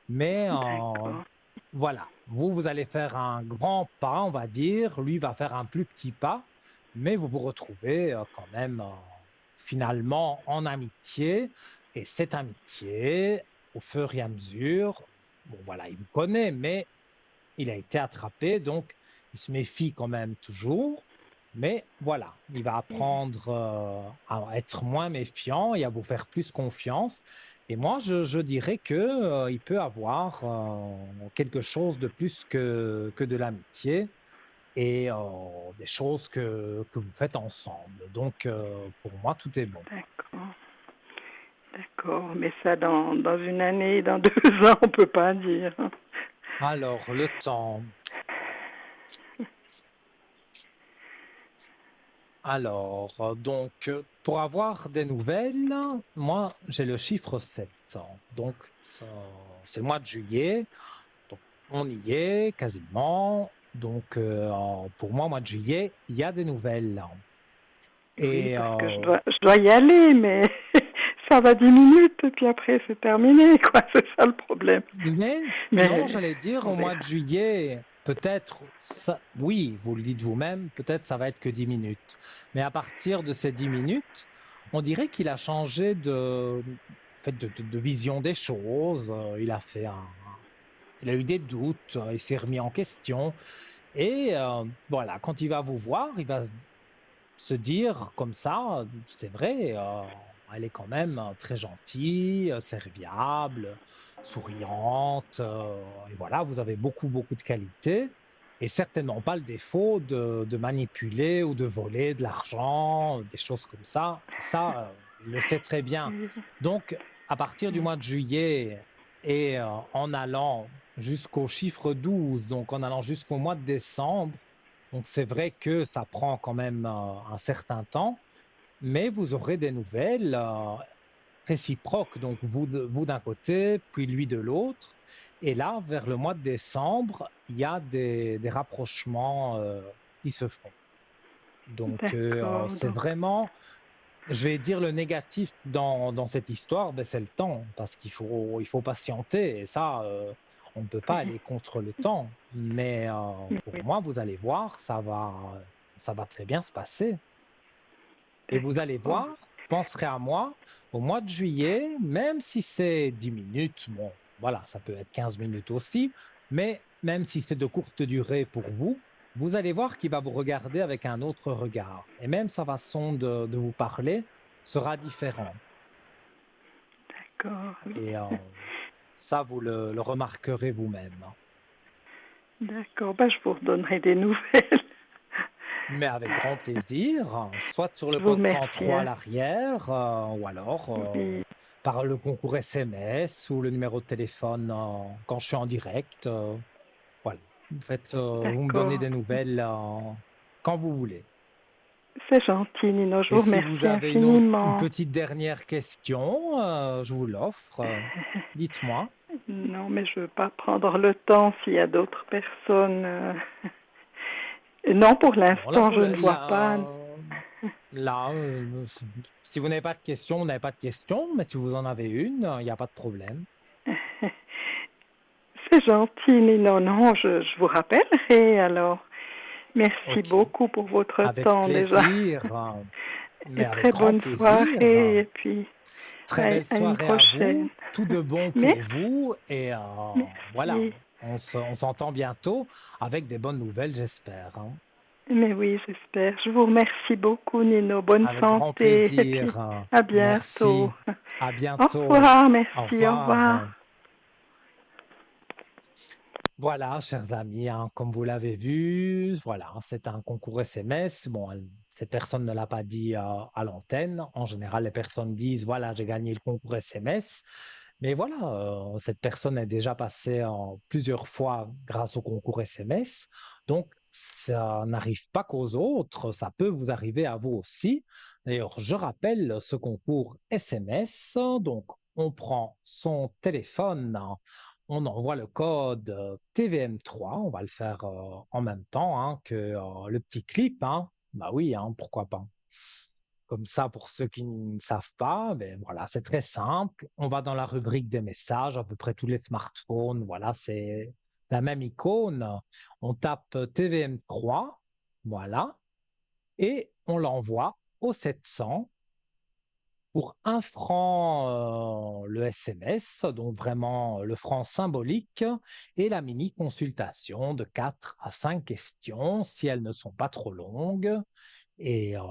Mais D'accord. voilà, vous allez faire un grand pas, on va dire, lui va faire un plus petit pas, mais vous vous retrouvez quand même finalement en amitié. Et cette amitié, au fur et à mesure, bon voilà, il vous connaît, mais il a été attrapé, donc il se méfie quand même toujours. Mais voilà, il va apprendre à être moins méfiant et à vous faire plus confiance. Et moi, je dirais que, il peut avoir quelque chose de plus que de l'amitié et des choses que vous faites ensemble. Donc, pour moi, tout est bon. D'accord. D'accord. Mais ça, dans une année, dans 2 ans, on peut pas dire. Alors, le temps. Alors, donc, pour avoir des nouvelles, moi, j'ai le chiffre 7. Donc, c'est le mois de juillet. Donc, on y est quasiment. Donc, pour moi, mois de juillet, il y a des nouvelles. Oui, Et, parce que je dois y aller, mais ça va 10 minutes, et puis après, c'est terminé, quoi. C'est ça le problème. mais non, Mais j'allais dire on au mois verra. de juillet, peut-être, oui, vous le dites vous-même, peut-être ça va être que 10 minutes. Mais à partir de ces 10 minutes, on dirait qu'il a changé en fait, de vision des choses. Il a eu des doutes, il s'est remis en question. Et voilà, quand il va vous voir, il va se dire comme ça, c'est vrai, elle est quand même très gentille, serviable, souriante, et voilà, vous avez beaucoup de qualités, et certainement pas le défaut de manipuler ou de voler de l'argent, des choses comme ça. Et ça, il le sait très bien. Oui. Donc, à partir du mois de juillet et en allant jusqu'au chiffre 12, donc en allant jusqu'au mois de décembre, donc c'est vrai que ça prend quand même un certain temps, mais vous aurez des nouvelles réciproques, donc vous d'un côté, puis lui de l'autre. Et là, vers le mois de décembre, il y a des rapprochements qui se font. Donc D'accord. c'est vraiment, je vais dire le négatif dans cette histoire, ben, c'est le temps, parce il faut patienter, et ça, on ne peut pas aller contre le temps. Mais pour Oui, moi, vous allez voir, ça va très bien se passer. Et vous allez d'accord. voir, vous penserez à moi au mois de juillet, même si c'est 10 minutes, bon, voilà, ça peut être 15 minutes aussi, mais même si c'est de courte durée pour vous, vous allez voir qu'il va vous regarder avec un autre regard. Et même sa façon de vous parler sera différente. D'accord. Oui. Et ça, vous le remarquerez vous-même. D'accord. Bah, je vous redonnerai des nouvelles. Mais avec grand plaisir, soit sur le Je vous code remercie, 103 à hein. l'arrière, ou alors Oui. par le concours SMS ou le numéro de téléphone quand je suis en direct. Voilà. Vous me donnez D'accord. des nouvelles quand vous voulez. C'est gentil, Nino. Je Et vous si vous remercie avez une infiniment. petite dernière question, je vous l'offre. Dites-moi. Non, mais je veux pas prendre le temps s'il y a d'autres personnes. Non, pour Non, là, l'instant, je ne vois pas. là, si vous n'avez pas de question, vous n'avez pas de question, mais si vous en avez une, il n'y a pas de problème. C'est gentil, Nino. Non, je vous rappellerai alors. Merci Ok, beaucoup pour votre avec temps déjà. plaisir, mais Et avec très grand bonne plaisir. soirée. Et puis, Très belle à une soirée à prochaine. vous, tout de bon pour Merci. vous et voilà, Merci. on s'entend bientôt avec des bonnes nouvelles, j'espère, hein. Mais oui, j'espère. Je vous remercie beaucoup, Nino. Bonne Avec grand santé. Et puis, plaisir. à bientôt. Merci. À Au bientôt. revoir. Au Merci. Au revoir. revoir. Voilà, chers amis, hein, comme vous l'avez vu, voilà, c'est un concours SMS. Bon, cette personne ne l'a pas dit à l'antenne. En général, les personnes disent, voilà, j'ai gagné le concours SMS. Mais voilà, cette personne est déjà passée plusieurs fois grâce au concours SMS. Donc, ça n'arrive pas qu'aux autres, ça peut vous arriver à vous aussi. D'ailleurs, je rappelle ce concours SMS. Donc, on prend son téléphone, on envoie le code TVM3. On va le faire en même temps hein, que le petit clip. Hein. Bah oui, hein, pourquoi pas. Comme ça, pour ceux qui ne savent pas, ben voilà, c'est très simple. On va dans la rubrique des messages, à peu près tous les smartphones. Voilà, c'est la même icône. On tape TVM3, voilà, et on l'envoie au 700 pour 1 franc le SMS, donc vraiment le franc symbolique, et la mini consultation de 4 à 5 questions si elles ne sont pas trop longues. Et, euh,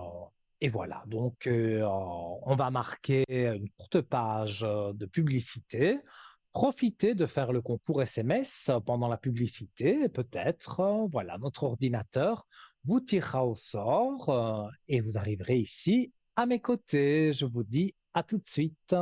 et voilà, donc on va marquer une courte page de publicité. Profitez de faire le concours SMS pendant la publicité et peut-être, voilà, notre ordinateur vous tirera au sort et vous arriverez ici à mes côtés. Je vous dis à tout de suite.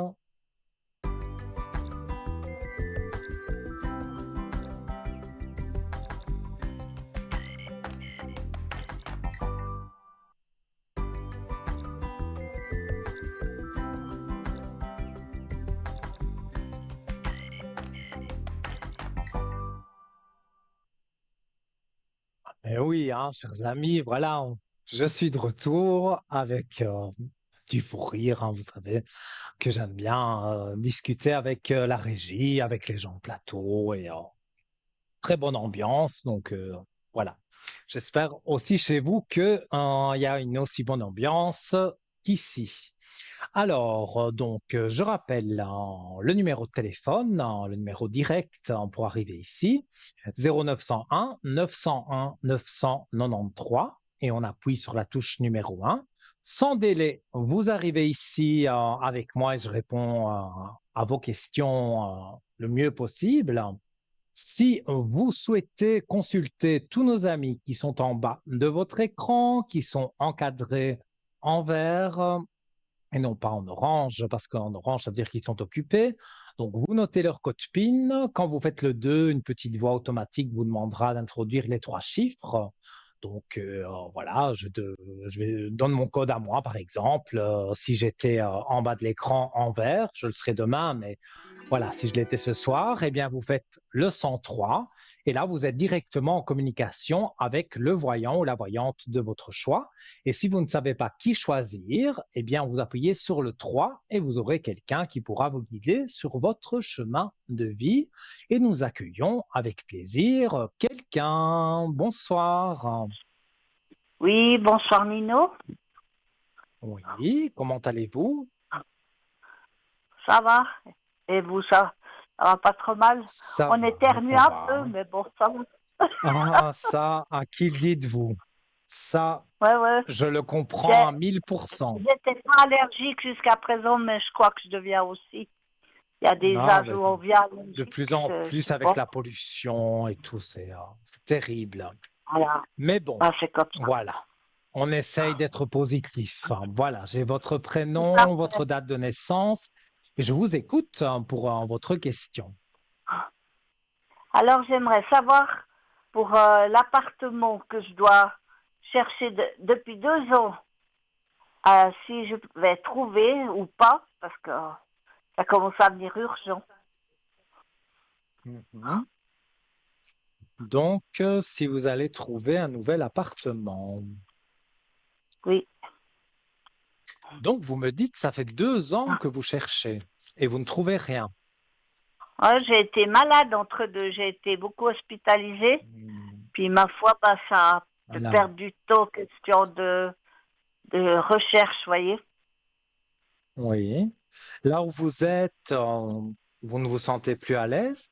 Eh oui, hein, chers amis, voilà, je suis de retour avec du fou rire, hein, vous savez. Que j'aime bien discuter avec la régie, avec les gens au plateau et très bonne ambiance. Donc voilà. J'espère aussi chez vous que il y a une aussi bonne ambiance qu'ici. Alors, je rappelle le numéro de téléphone, le numéro direct pour arriver ici, 0901 901 993, et on appuie sur la touche numéro 1. Sans délai, vous arrivez ici avec moi et je réponds à vos questions le mieux possible. Si vous souhaitez consulter tous nos amis qui sont en bas de votre écran, qui sont encadrés en vert, et non pas en orange, parce qu'en orange, ça veut dire qu'ils sont occupés. Donc, vous notez leur code PIN. Quand vous faites le 2, une petite voix automatique vous demandera d'introduire les 3 chiffres. Donc, voilà, donne mon code à moi, par exemple. Si j'étais en bas de l'écran en vert, je le serai demain, mais voilà, si je l'étais ce soir, eh bien, vous faites le 103 et là, vous êtes directement en communication avec le voyant ou la voyante de votre choix. Et si vous ne savez pas qui choisir, eh bien, vous appuyez sur le 3 et vous aurez quelqu'un qui pourra vous guider sur votre chemin de vie. Et nous accueillons avec plaisir quelqu'un. Bonsoir. Oui, bonsoir Nino. Oui, comment allez-vous? Ça va? Et vous, ça va pas trop mal? On éternue Ça un peu, va. mais bon, ça va. Ah, ça, à qui le dites-vous? Ça, Ouais, ouais. je le comprends à 1000%. J'étais pas allergique jusqu'à présent, mais je crois que je deviens aussi. Il y a des Non, âges mais où on devient de allergique. plus en plus C'est avec bon. la pollution et tout, c'est terrible. Voilà. Mais bon, Ben, c'est comme ça. voilà. On essaye d'être positif. Voilà, j'ai votre Tout à prénom, fait. votre date de naissance et je vous écoute pour votre question. Alors, j'aimerais savoir pour l'appartement que je dois chercher depuis 2 ans, si je vais trouver ou pas, parce que ça commence à devenir urgent. Mhm. Donc, si vous allez trouver un nouvel appartement. Oui. Donc, vous me dites, ça fait 2 ans que vous cherchez et vous ne trouvez rien. Ouais, j'ai été malade entre deux. J'ai été beaucoup hospitalisée. Hmm. Puis ma foi, bah, ça de Voilà. perdre du temps, question de recherche, voyez. Oui. Là où vous êtes, vous ne vous sentez plus à l'aise?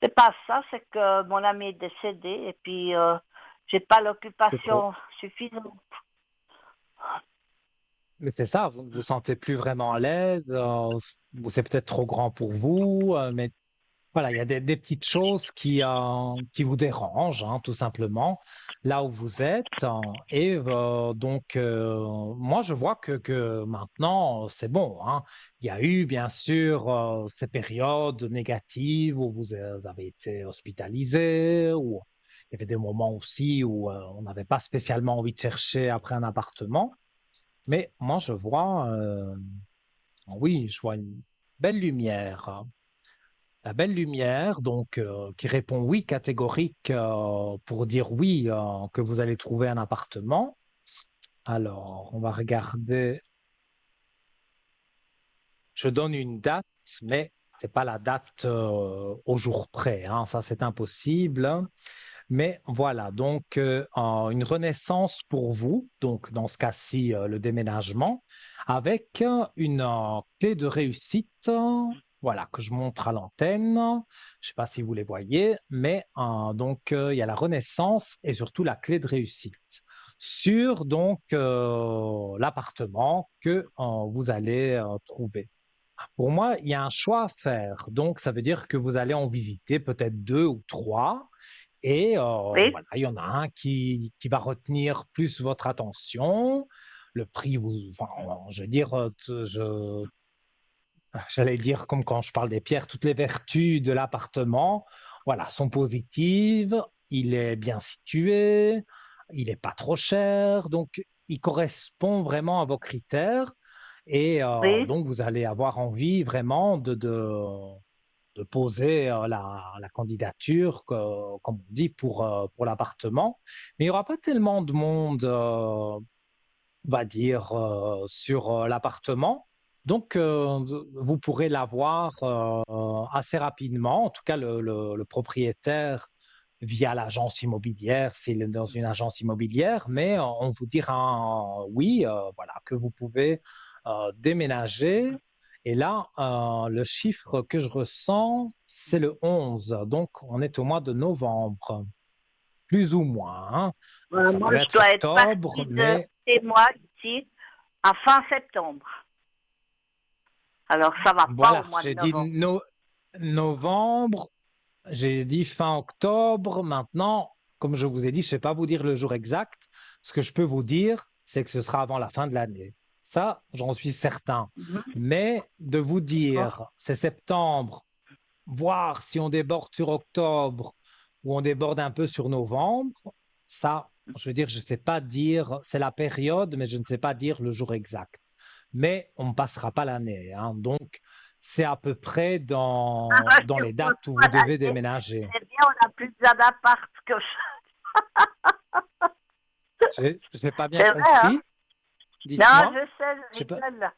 C'est pas ça, c'est que mon ami est décédé et puis j'ai pas C'est trop. l'occupation suffisante. Mais c'est ça, vous ne vous sentez plus vraiment à l'aise, ou c'est peut-être trop grand pour vous, mais voilà, il y a des petites choses qui vous dérangent, hein, tout simplement, là où vous êtes. Et donc, moi, je vois que maintenant, c'est bon, hein. Il y a eu, bien sûr, ces périodes négatives où vous avez été hospitalisé, où il y avait des moments aussi où on n'avait pas spécialement envie de chercher après un appartement. Mais moi, je vois, oui, je vois belle lumière. La belle lumière, donc, qui répond oui catégorique pour dire oui que vous allez trouver un appartement. Alors, on va regarder. Je donne une date, mais c'est pas la date au jour près, hein, ça, c'est impossible. Mais voilà, donc une renaissance pour vous, donc dans ce cas-ci, le déménagement, avec une clé de réussite, voilà, que je montre à l'antenne. Je ne sais pas si vous les voyez, mais donc il y a la renaissance et surtout la clé de réussite sur donc l'appartement que vous allez trouver. Pour moi, il y a un choix à faire. Donc, ça veut dire que vous allez en visiter peut-être deux ou trois. Et Oui, voilà, il y en a un qui va retenir plus votre attention. Le prix, enfin, je veux dire, j'allais dire comme quand je parle des pierres, toutes les vertus de l'appartement, voilà, sont positives. Il est bien situé, il n'est pas trop cher, donc il correspond vraiment à vos critères. Et oui. donc, vous allez avoir envie vraiment de poser la candidature, comme on dit, pour l'appartement. Mais il n'y aura pas tellement de monde, on va dire, sur l'appartement. Donc, vous pourrez l'avoir assez rapidement. En tout cas, le propriétaire via l'agence immobilière, s'il est dans une agence immobilière, mais on vous dira oui, voilà, que vous pouvez déménager. Et là, le chiffre que je ressens, c'est le 11. Donc, on est au mois de novembre, plus ou moins, hein. Donc, ça Moi, peut je être dois être octobre, partie de mais chez moi ici à fin septembre. Alors, ça va pas au voilà, mois de j'ai dit novembre. novembre, j'ai dit fin octobre. Maintenant, comme je vous ai dit, je ne sais pas vous dire le jour exact. Ce que je peux vous dire, c'est que ce sera avant la fin de l'année. Ça, j'en suis certain. Mhm. Mais de vous Bon. dire, c'est septembre, voir si on déborde sur octobre ou on déborde un peu sur novembre, ça, je veux dire, je ne sais pas dire, c'est la période, mais je ne sais pas dire le jour exact. Mais on ne passera pas l'année, hein. Donc, c'est à peu près dans les Rassure-toi, dates où vous devez déménager. c'est bien, on n'a plus besoin d'appart que ça. Je n'ai pas bien C'est vrai, hein? compris. Non, Dites-moi. je sais, Je je sais pas. rigole.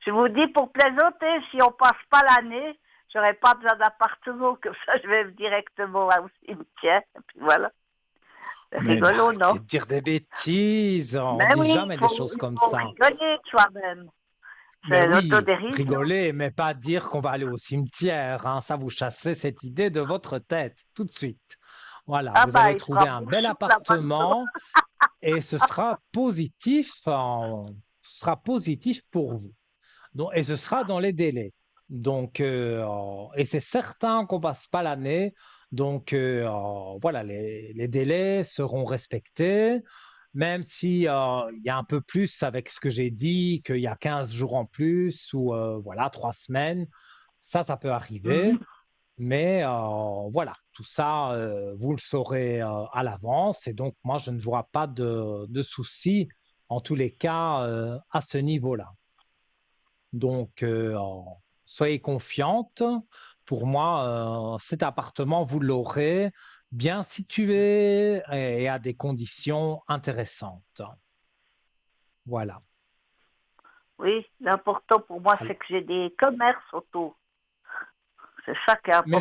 Je vous dis pour plaisanter, si on passe pas l'année, j'aurais pas besoin d'appartement, comme ça je vais directement au cimetière. Et puis voilà. C'est Mais rigolo, non? arrêtez de dire des bêtises. On Mais dit oui, jamais des choses il comme faut ça. rigoler soi-même. Mais C'est oui, l'autodérision. rigoler, mais pas dire qu'on va aller au cimetière, hein. Ça, vous chassez cette idée de votre tête tout de suite. Voilà, Ah vous bah, allez il fera trouver un beau bel chou là-bas. appartement et ce sera positif, ce sera positif pour vous. Donc, et ce sera dans les délais. Donc, et c'est certain qu'on passe pas l'année. Donc, voilà, les délais seront respectés, même si il y a un peu plus avec ce que j'ai dit, qu'il y a 15 jours en plus ou voilà, 3 semaines. Ça peut arriver. Mhm. Mais voilà, tout ça, vous le saurez à l'avance. Et donc, moi, je ne vois pas de soucis, en tous les cas, à ce niveau-là. Donc, soyez confiante. Pour moi, cet appartement, vous l'aurez bien situé et à des conditions intéressantes. Voilà. Oui, l'important pour moi, c'est Alors, que j'ai des commerces autour. C'est ça qui est mais important.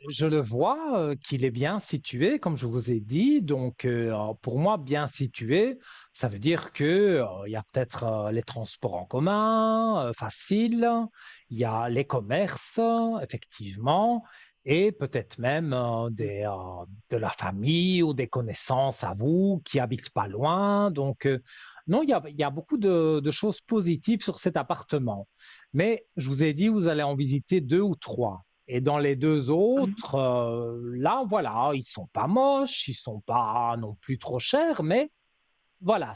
je le vois qu'il est bien situé, comme je vous ai dit. Donc, pour moi, bien situé, ça veut dire que il y a peut-être les transports en commun, faciles, il y a les commerces, effectivement, et peut-être même de la famille ou des connaissances à vous qui habitent pas loin. Donc, non, il y a beaucoup de choses positives sur cet appartement. Mais je vous ai dit, vous allez en visiter deux ou trois. Et dans les deux Mhm. autres, là, voilà, ils sont pas moches, ils sont pas non plus trop chers, mais voilà,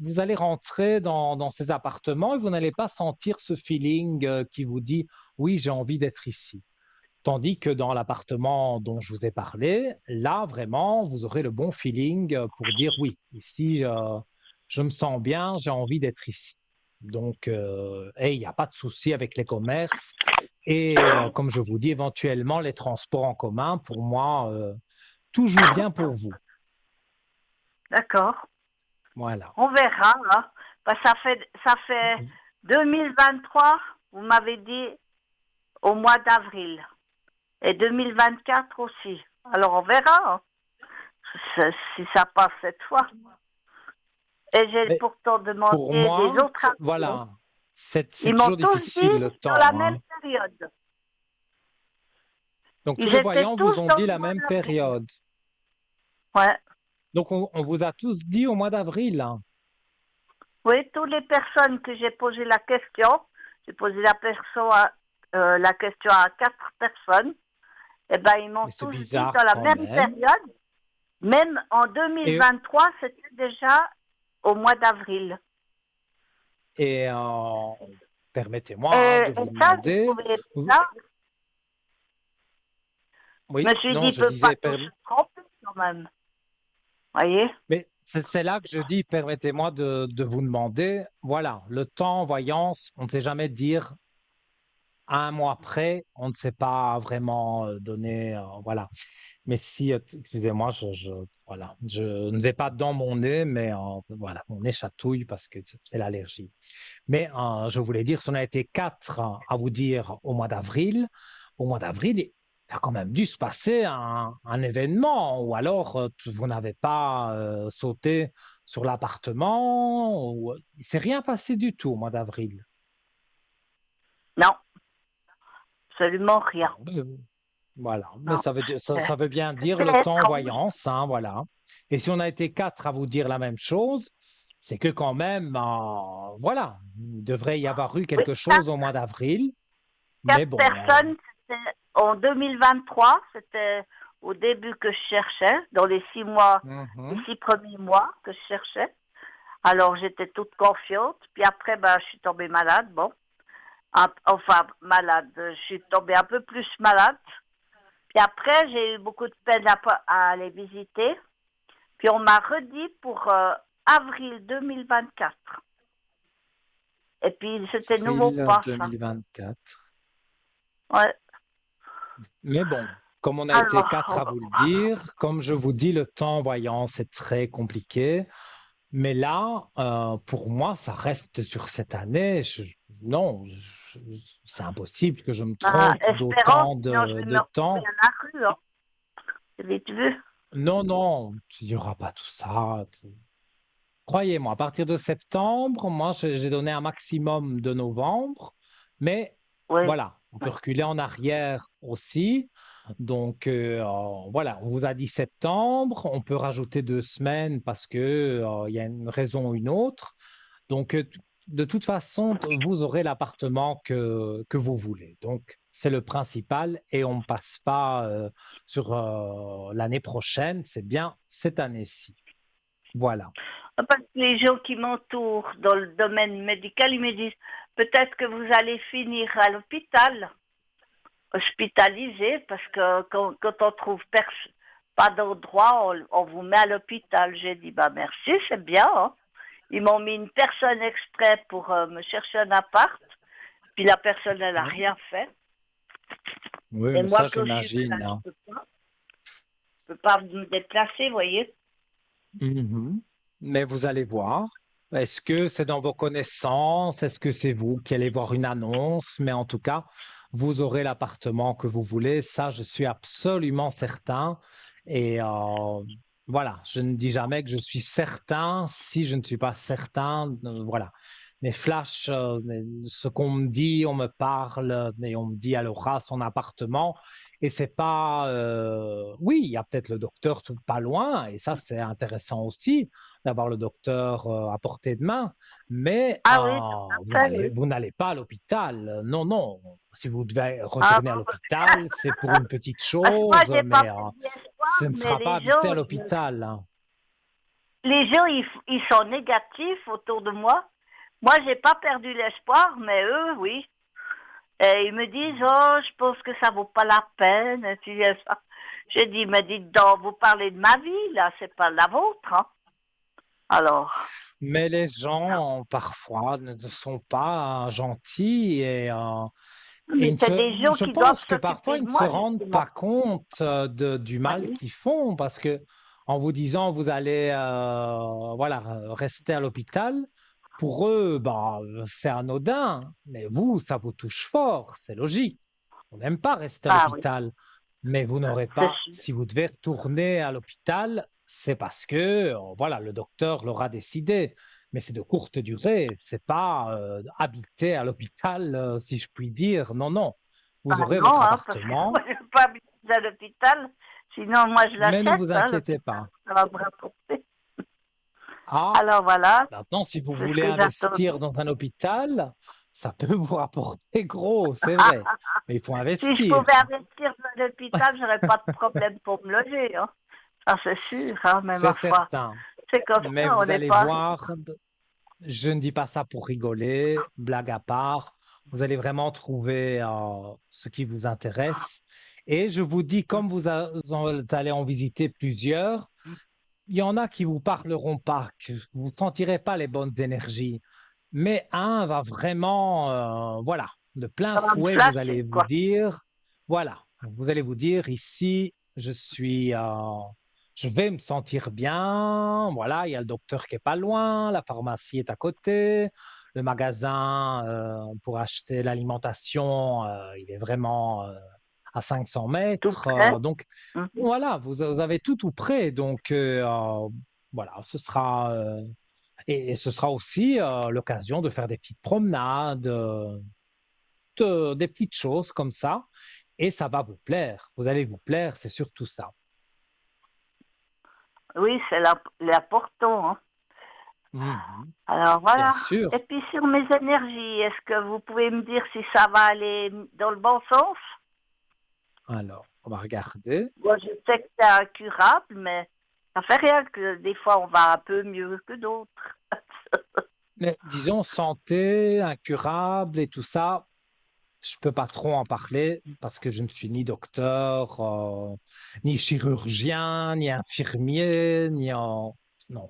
vous allez rentrer dans ces appartements et vous n'allez pas sentir ce feeling qui vous dit, oui, j'ai envie d'être ici. Tandis que dans l'appartement dont je vous ai parlé, là, vraiment, vous aurez le bon feeling pour dire, oui, ici, je me sens bien, j'ai envie d'être ici. Donc, et il n'y a pas de souci avec les commerces. Et comme je vous dis, éventuellement, les transports en commun, pour moi, tout joue bien pour vous. D'accord. Voilà. On verra. Hein. Parce que ça fait 2023, vous m'avez dit, au mois d'avril. Et 2024 aussi. Alors on verra hein, si ça passe cette fois. Et j'ai Mais pourtant pour demandé des moi, autres amis. Hein. voilà, c'est Ils m'ont toujours tous difficile dit le dans la temps, même hein. période. Donc, tous Ils les étaient voyants vous tous ont dans dit le la mois même d'avril. période. Ouais. Donc, on vous a tous dit au mois d'avril, hein. Oui, toutes les personnes que j'ai posé la question, j'ai posé la question à 4 personnes, et ben ils m'ont Mais c'est tous dit bizarre dans la quand même même. période, même en Et, 2023, c'était déjà au mois d'avril. et permettez-moi hein, de Et vous ça, j'ai demander. trouvé vous- ça. Je Oui, me suis dit, non, il je peut pas disais, tous se tromper quand même. Voyez? mais c'est là que je dis, permettez-moi de vous demander. Voilà, le temps, voyance, on ne sait jamais dire à un mois près, on ne sait pas vraiment donner. Voilà. Mais si, excusez-moi, voilà, je ne vais pas dans mon nez, mais voilà, mon nez chatouille parce que c'est l'allergie. Mais je voulais dire, si on a été quatre à vous dire au mois d'avril, il a quand même dû se passer un événement, ou alors vous n'avez pas sauté sur l'appartement, ou il s'est rien passé du tout au mois d'avril. Non, absolument rien. Bon, voilà, mais Non. ça veut dire, Euh, ça veut bien dire le C'était temps étrange. voyance, hein, voilà. Et si on a été quatre à vous dire la même chose, c'est que quand même, voilà, il devrait y avoir eu Oui, quelque chose au mois d'avril, mais quatre bon. personnes, c'était en 2023, c'était au début que je cherchais, dans les 6 mois, les Mhm. 6 premiers mois que je cherchais. Alors j'étais toute confiante. Puis après, ben, je suis tombée malade. Bon, enfin malade, je suis tombée un peu plus malade. Puis après, j'ai eu beaucoup de peine à aller visiter. Puis on m'a redit pour avril 2024. Et puis c'était nouveau Avril pass. Hein. 2024. Ouais. Mais bon, comme on a été quatre à Alors, vous le dire, comme je vous dis, le temps voyant, c'est très compliqué. Mais là, pour moi, ça reste sur cette année. Non, c'est impossible que je me trompe espérons, d'autant sinon je vais de me retrouver temps. à la rue. Hein. C'est vite vu. Non, non, il n'y aura pas tout ça. Croyez-moi, à partir de septembre, moi, j'ai donné un maximum de novembre, mais Oui. voilà, on peut reculer en arrière aussi. Donc, voilà, on vous a dit septembre, on peut rajouter 2 semaines parce que, il y a une raison ou une autre. Donc, de toute façon, vous aurez l'appartement que vous voulez. Donc, c'est le principal et on ne passe pas sur l'année prochaine, c'est bien cette année-ci. Voilà. Parce que les gens qui m'entourent dans le domaine médical, ils me disent peut-être que vous allez finir à l'hôpital, hospitalisé, parce que quand on trouve pas d'endroit, on vous met à l'hôpital. J'ai dit bah merci, c'est bien. Hein. Ils m'ont mis une personne exprès pour me chercher un appart, puis la personne elle a Oui, rien fait. oui, Et mais moi ça, quand je suis j'imagine, malade, hein. je peux pas me déplacer, vous voyez. Mhm. Mais vous allez voir. Est-ce que c'est dans vos connaissances? Est-ce que c'est vous qui allez voir une annonce? Mais en tout cas, vous aurez l'appartement que vous voulez. Ça, je suis absolument certain. Et voilà, je ne dis jamais que je suis certain si je ne suis pas certain. Voilà. Mes flashs, ce qu'on me dit, on me parle et on me dit elle aura son appartement. Et c'est pas, oui, il y a peut-être le docteur tout pas loin, et ça c'est intéressant aussi d'avoir le docteur à portée de main. Mais Ah oui, tout à fait, oui. vous n'allez pas à l'hôpital. Non, non. Si vous devez Ah retourner à bon, l'hôpital, c'est pour une petite parce que moi, chose, j'ai pas mais perdu espoir, ce ne mais sera pas habité à ils, l'hôpital, hein. les gens, ils sont négatifs autour de moi. Moi, j'ai pas perdu l'espoir, mais eux, oui. Et ils me disent, oh, je pense que ça vaut pas la peine. Et puis, ça. J'ai dit, mais dites donc, vous parlez de ma vie, là, c'est pas la vôtre, hein. Alors. mais les gens parfois ne sont pas gentils et Mais c'est des gens je qui doivent pense que parfois s'occuper ils de ne se moi, rendent pas justement. compte du mal Oui. qu'ils font parce que en vous disant vous allez voilà rester à l'hôpital, pour eux bah, c'est anodin, mais vous ça vous touche fort, c'est logique. On n'aime pas rester à Ah oui, l'hôpital, mais vous n'aurez c'est pas, sûr. si vous devez retourner à l'hôpital, c'est parce que, voilà, le docteur l'aura décidé. Mais c'est de courte durée, c'est pas habiter à l'hôpital, si je puis dire. Non, non. Vous Ah aurez non, votre hein, parce que moi, appartement, je ne veux pas habiter à l'hôpital. Sinon, moi, je mais ne l'achète, vous hein, inquiétez l'hôpital. pas. Ça va me rapporter. Ah, Alors voilà, maintenant, si vous c'est ce voulez que investir j'attendais. dans un hôpital, ça peut vous rapporter gros, c'est vrai. Mais il faut Si je pouvais investir. investir dans l'hôpital, j'aurais pas de problème pour me loger, hein. Ça, c'est sûr, hein, mais C'est ma foi. certain. C'est comme Mais ça, on vous n'est allez pas. voir, je ne dis pas ça pour rigoler, blague à part. Vous allez vraiment trouver ce qui vous intéresse. Et je vous dis, comme vous allez en visiter plusieurs, il y en a qui vous parleront pas, que vous ne sentirez pas les bonnes énergies. Mais un va vraiment, voilà, de plein Ça va me fouet, vous allez flasher, vous quoi. dire, voilà, vous allez vous dire, ici, je vais me sentir bien. Voilà, il y a le docteur qui est pas loin, la pharmacie est à côté, le magasin pour acheter l'alimentation, il est vraiment à 500 Tout mètres. prêt. Donc, Mhm. voilà, vous avez tout prêt. Donc, voilà, ce sera. Et ce sera aussi l'occasion de faire des petites promenades, des petites choses comme ça. Et ça va vous plaire. Vous allez vous plaire, c'est surtout ça. Oui, c'est l'important, hein. Mhm. Alors Bien voilà. Et sûr. puis sur mes énergies, est-ce que vous pouvez me dire si ça va aller dans le bon sens? Alors, on va regarder. Moi, je sais que c'est incurable, mais ça fait rien que des fois on va un peu mieux que d'autres. Mais disons, santé, incurable et tout ça, je peux pas trop en parler parce que je ne suis ni docteur, ni chirurgien, ni infirmier, Non,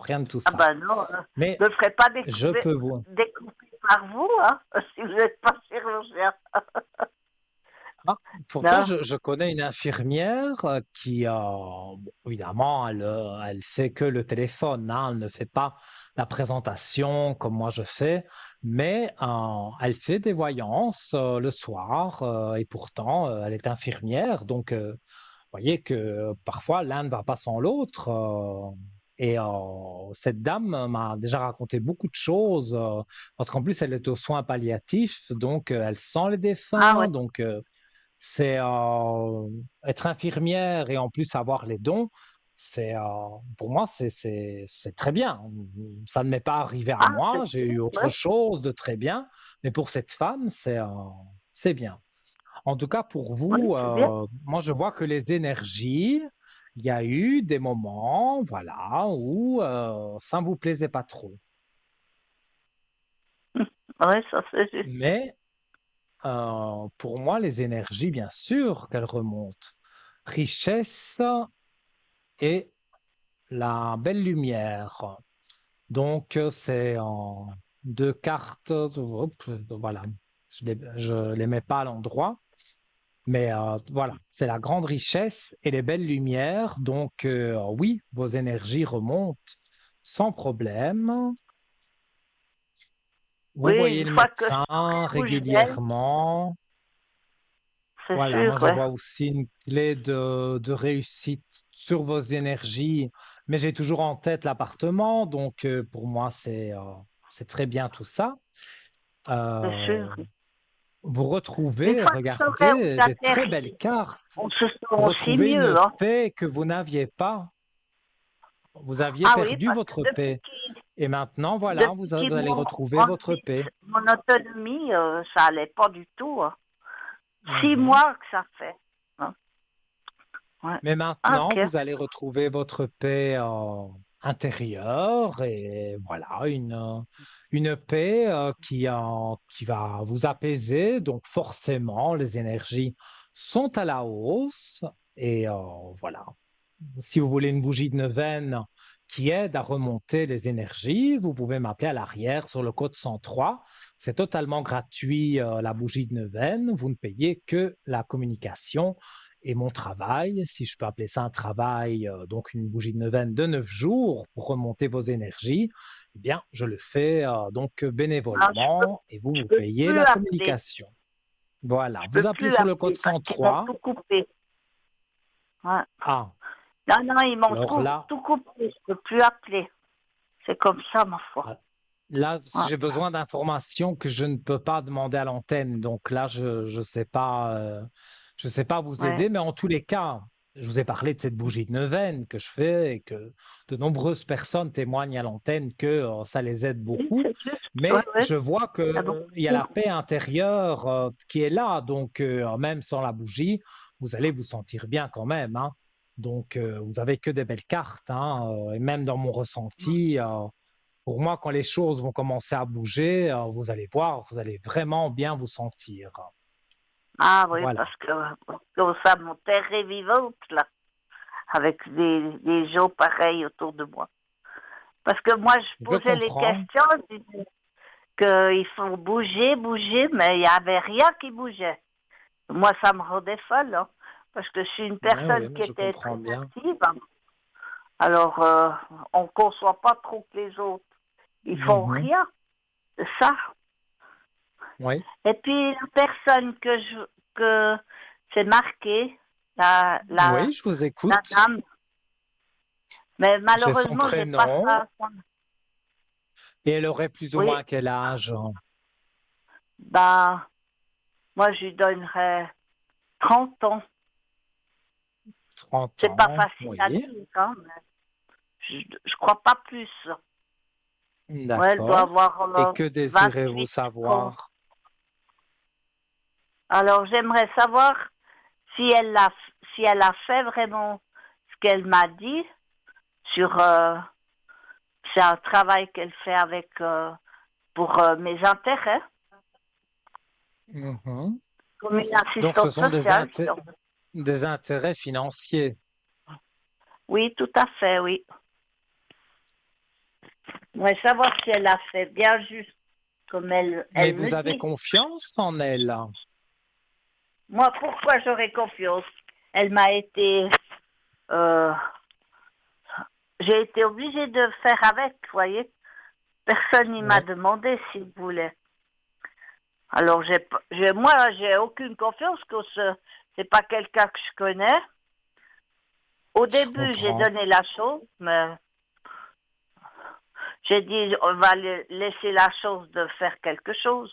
rien de tout Ah ça. ben non, Mais ne le ferez pas je peux vous... découper par vous, hein, si vous n'êtes pas chirurgien. Ah, pourtant, Non. je connais une infirmière qui, bon, évidemment, elle fait que le téléphone, hein, elle ne fait pas la présentation comme moi je fais, mais elle fait des voyances le soir et pourtant, elle est infirmière. Donc, vous voyez que parfois, l'un ne va pas sans l'autre. Cette dame m'a déjà raconté beaucoup de choses parce qu'en plus, elle est aux soins palliatifs, donc elle sent les Ah ouais. défunts, donc c'est être infirmière et en plus avoir les dons, c'est pour moi c'est très bien. Ça ne m'est pas arrivé à Ah, moi, c'est j'ai sûr, eu autre ouais. chose de très bien, mais pour cette femme c'est bien. En tout cas pour Oui, vous, c'est bien. moi je vois que les énergies, il y a eu des moments, voilà, où ça ne vous plaisait pas trop, Oui, ça c'est juste. mais pour moi les énergies bien sûr qu'elles remontent. Richesse et la belle lumière. Donc, c'est en deux cartes. Hop, voilà, je les mets pas à l'endroit. Mais voilà, c'est la grande richesse et les belles lumières. Donc, oui, vos énergies remontent sans problème. Vous Oui, voyez une le fois que je médecin saurai où je vais, régulièrement. c'est Voilà, sûr, moi je ouais. vois aussi une clé de réussite sur vos énergies, mais j'ai toujours en tête l'appartement, donc pour moi c'est très bien tout ça. C'est sûr. Euh, Vous Une retrouvez, fois que je saurai où regardez, des très belles j'atterris, cartes. on se sent Vous aussi retrouvez une mieux, hein. paix que vous n'aviez pas. Vous aviez Ah oui, perdu parce que votre paix. Et maintenant, voilà, depuis vous qu'ils allez m'ont retrouver votre enlevé paix. mon autonomie, ça allait pas du tout, hein. Six Mhm. mois que ça fait, hein. Ouais. Mais maintenant, Ok. vous allez retrouver votre paix intérieure et voilà, une paix qui va vous apaiser. Donc forcément, les énergies sont à la hausse et voilà. Si vous voulez une bougie de neuvaine qui aide à remonter les énergies. Vous pouvez m'appeler à l'arrière sur le code 103. C'est totalement gratuit, la bougie de neuvaine. Vous ne payez que la communication et mon travail, si je peux appeler ça un travail, donc une bougie de neuvaine de 9 jours pour remonter vos énergies, eh bien, je le fais donc Ah, bénévolement et vous je vous peux payez plus la appeler. communication. Voilà, Je peux vous appelez plus sur le code appeler parce qu'ils m'ont 103. tout coupé. Ouais. Ah, Non, non, ils m'ont alors là, tout coupé. Je peux plus appeler. C'est comme ça, ma foi. ah, là, Ouais. j'ai besoin d'informations que je ne peux pas demander à l'antenne. Donc là, je sais pas vous Ouais. aider, mais en tous les cas, je vous ai parlé de cette bougie de neuvaine que je fais et que de nombreuses personnes témoignent à l'antenne que ça les aide Oui, beaucoup. c'est juste. Ouais, Mais ouais. je vois Ah bon. qu'il y a la paix intérieure qui est là. Donc même sans la bougie, vous allez vous sentir bien quand même, hein. Donc vous avez que des belles cartes, hein, et même dans mon ressenti. Pour moi, quand les choses vont commencer à bouger, vous allez voir, vous allez vraiment bien vous sentir. Ah oui, Voilà. parce que comme ça, mon terre est vivante, là, avec des gens pareils autour de moi. Parce que moi, je Je posais les comprends. questions, je disais qu'il faut bouger, bouger, mais il n'y avait rien qui bougeait. Moi, ça me rendait folle, hein, parce que je suis une Oui, oui, personne mais qui je était comprends très bien. active, hein. Alors, on ne conçoit pas trop que les autres, ils font Mhm. rien, c'est ça. Oui, Et puis, la personne que c'est marqué, la, oui, la, je vous la écoute. dame, mais J'ai son malheureusement, j'ai pas prénom ça. et elle aurait plus ou Oui, moins quel âge? ben, moi, je lui donnerais 30 ans. 30 C'est pas ans, facile à oui. dire, hein, mais je crois pas plus. Ouais, elle doit D'accord. avoir Et que désirez-vous 28 ans. savoir? Alors, j'aimerais savoir si si elle a fait vraiment ce qu'elle m'a dit sur, c'est un travail qu'elle fait avec, pour mes intérêts, Mhm. comme une Donc, ce assistante sont sociale. des intérêts financiers. Oui, tout à fait, oui. J'aimerais savoir si elle a fait bien juste comme Mais elle me vous avez dit. confiance en elle? Moi, pourquoi j'aurais confiance? Elle m'a été, euh, j'ai été obligée de faire avec, vous voyez. Personne ne m'a Oui. demandé s'il voulait. Alors, moi, j'ai aucune confiance que c'est pas quelqu'un que je connais. Au Je début, j'ai comprends. donné la chose, mais j'ai dit, on va laisser la chose de faire quelque chose.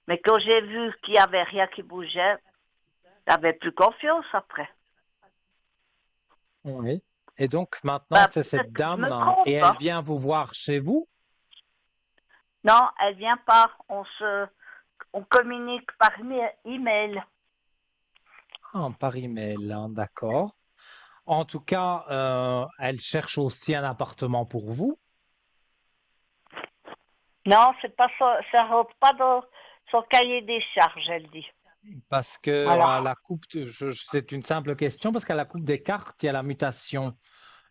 Mais quand j'ai vu qu'il n'y avait rien qui bougeait, j'avais plus confiance après. Oui. Et donc maintenant, Ben, c'est cette peut-être que je dame me et trompe, elle hein. vient vous voir chez vous. Non, elle vient pas. On communique par email. Ah, par email, hein, d'accord. En tout cas, elle cherche aussi un appartement pour vous Non, c'est pas ça rentre pas dans son cahier des charges, elle dit. parce que à Voilà. la c'est une simple question parce qu'à la coupe des cartes, il y a la mutation.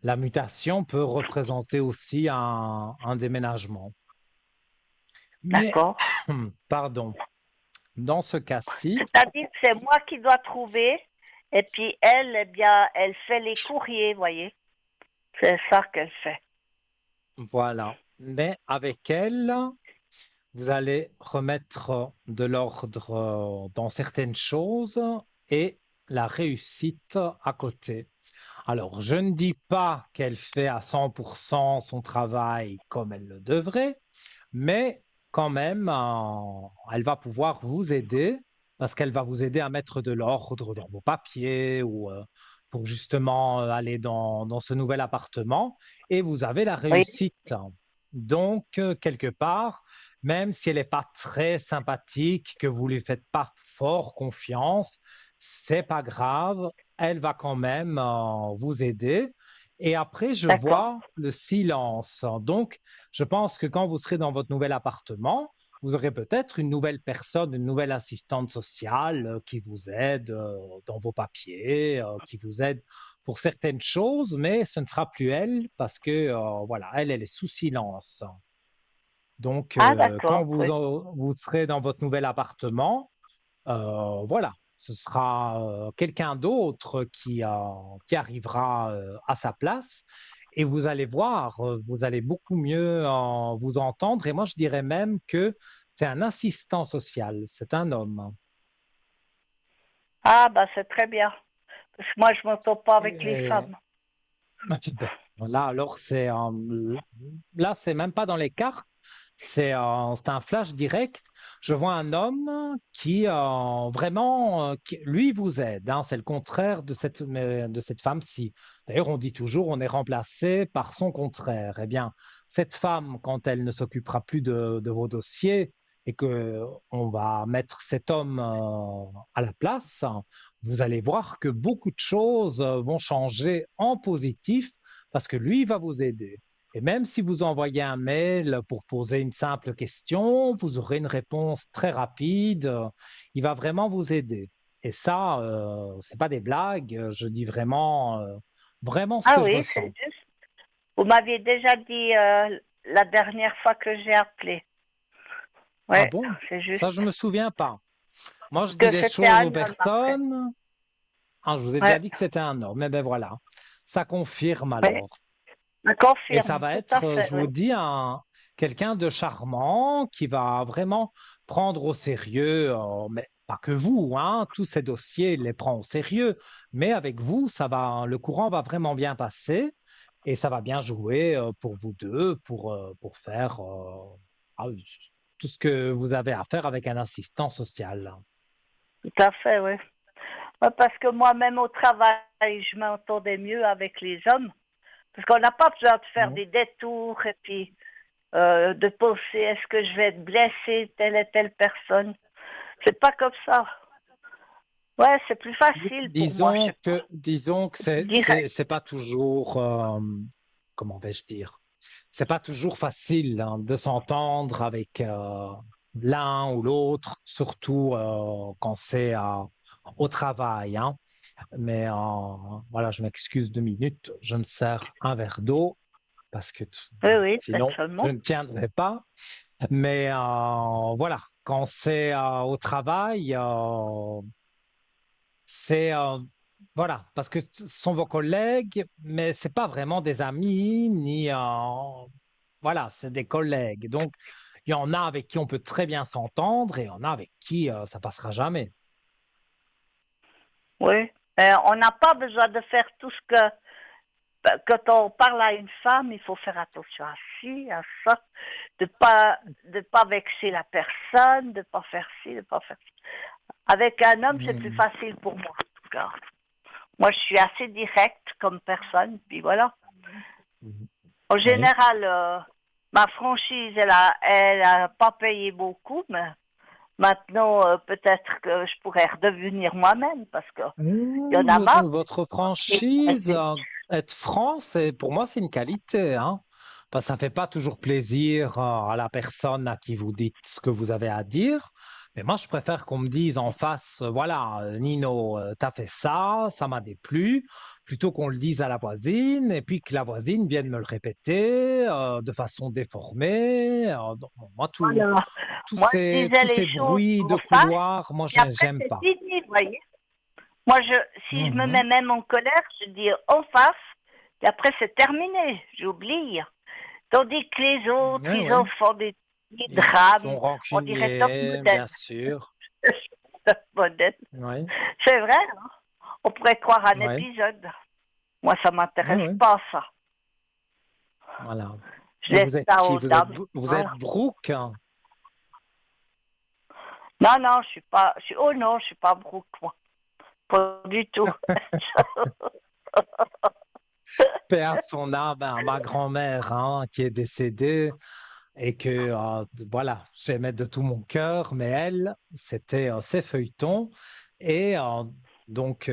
La mutation peut représenter aussi un déménagement. Mais, D'accord. pardon, dans ce cas-ci, C'est-à-dire que c'est moi qui dois trouver, et puis elle, eh bien, elle fait les courriers, voyez. C'est ça qu'elle fait. voilà. Mais avec elle, vous allez remettre de l'ordre dans certaines choses et la réussite à côté. Alors, je ne dis pas qu'elle fait à 100% son travail comme elle le devrait, mais quand même, elle va pouvoir vous aider parce qu'elle va vous aider à mettre de l'ordre dans vos papiers ou pour justement aller dans ce nouvel appartement et vous avez la Oui, réussite. Donc, quelque part, même si elle n'est pas très sympathique, que vous ne lui faites pas fort confiance, c'est pas grave, elle va quand même vous aider. Et après, je d'accord. vois le silence. Donc, je pense que quand vous serez dans votre nouvel appartement, vous aurez peut-être une nouvelle personne, une nouvelle assistante sociale qui vous aide dans vos papiers, qui vous aide pour certaines choses, mais ce ne sera plus elle parce que voilà, elle est sous silence. Donc, Ah, quand d'accord, oui. vous serez dans votre nouvel appartement, voilà, ce sera quelqu'un d'autre qui arrivera à sa place et vous allez voir, vous allez beaucoup mieux vous entendre. Et moi, je dirais même que c'est un assistant social, c'est un homme. Ah, bah, c'est très bien. Parce que moi, je m'entends pas avec les Et- femmes. Là, alors, là, c'est même pas dans les cartes, c'est un flash direct. Je vois un homme qui vraiment, lui, vous aide. Hein. C'est le contraire de cette femme-ci. D'ailleurs, on dit toujours, on est remplacé par son contraire. Eh bien, cette femme, quand elle ne s'occupera plus de vos dossiers et que on va mettre cet homme à la place, vous allez voir que beaucoup de choses vont changer en positif parce que lui va vous aider. Et même si vous envoyez un mail pour poser une simple question, vous aurez une réponse très rapide. Il va vraiment vous aider. Et ça, c'est pas des blagues. Je dis vraiment, vraiment ce Ah que je oui, c'est ressens. juste. Vous m'aviez déjà dit la dernière fois que j'ai appelé. Ah Ouais, bon? c'est Ça, juste. je me souviens pas. Moi, je dis Que des c'était choses aux un homme après. personnes. Ah, je vous ai déjà Ouais, dit que c'était un homme. Mais ben voilà. Ça confirme ouais. alors. Je Et ça confirme, va tout à être, fait, je oui. vous dis, quelqu'un de charmant qui va vraiment prendre au sérieux, mais pas que vous, hein, tous ces dossiers, il les prend au sérieux, mais avec vous, le courant va vraiment bien passer et ça va bien jouer pour vous deux, pour faire ah, tout ce que vous avez à faire avec un assistant social. Tout à fait, oui. Ouais, parce que moi-même au travail, je m'entendais mieux avec les hommes. Parce qu'on n'a pas besoin de faire Mhm. des détours et puis de penser est-ce que je vais être blessé telle et telle personne. C'est pas comme ça. Ouais, c'est plus facile pour moi, je sais pas. Disons que Direct. c'est pas toujours, comment vais-je dire? C'est pas toujours facile hein, de s'entendre avec l'un ou l'autre, surtout quand c'est au travail. Hein. Mais voilà, je m'excuse 2 minutes, je me sers un verre d'eau parce que Oui, oui, sinon je seulement. ne tiendrai pas. Mais voilà, quand c'est au travail, c'est voilà, parce que ce sont vos collègues, mais c'est pas vraiment des amis ni voilà, c'est des collègues. Donc, il y en a avec qui on peut très bien s'entendre et il y en a avec qui ça passera jamais. Oui. On n'a pas besoin de faire tout ce que quand on parle à une femme, il faut faire attention à ci, à ça, de pas vexer la personne, de pas faire ci, de pas faire ci. Avec un homme, c'est plus Mhm. facile pour moi, en tout cas. Moi, je suis assez directe comme personne, puis voilà. Mhm. En Oui. général, ma franchise, elle a pas payé beaucoup, mais maintenant, peut-être que je pourrais redevenir moi-même, parce que il y en a marre. Votre franchise, être franc, pour moi, c'est une qualité, hein. Parce que ça fait pas toujours plaisir à la personne à qui vous dites ce que vous avez à dire. Mais moi, je préfère qu'on me dise en face, voilà, Nino, t'as fait ça, ça m'a déplu, plutôt qu'on le dise à la voisine et puis que la voisine vienne me le répéter de façon déformée. Donc, moi, Voilà. Moi, je disais tous les ces choses bruits en de face, couloir, moi, et après, j'aime c'est pas. fini, vous voyez. Moi, si je me mets Mhm. même en colère, je dis en face, et après, c'est terminé, j'oublie. Tandis que les autres, Oui, ils oui. en font des Ils sont drames, on dirait top rancuniers, modèle. bien sûr. Top modèle. Oui, C'est vrai, hein. On pourrait croire un oui, épisode. Moi, ça oui, m'intéresse oui. pas, ça. Voilà. Je Et laisse vous êtes ça qui? aux dames. Vous êtes Voilà. Brooke? Non, non, je suis pas. Oh non, je suis pas Brooke, moi. Pas du tout. Paix à son âme, à ma grand-mère hein, qui est décédée et que voilà, j'aimais de tout mon cœur, mais elle, c'était ses feuilletons et donc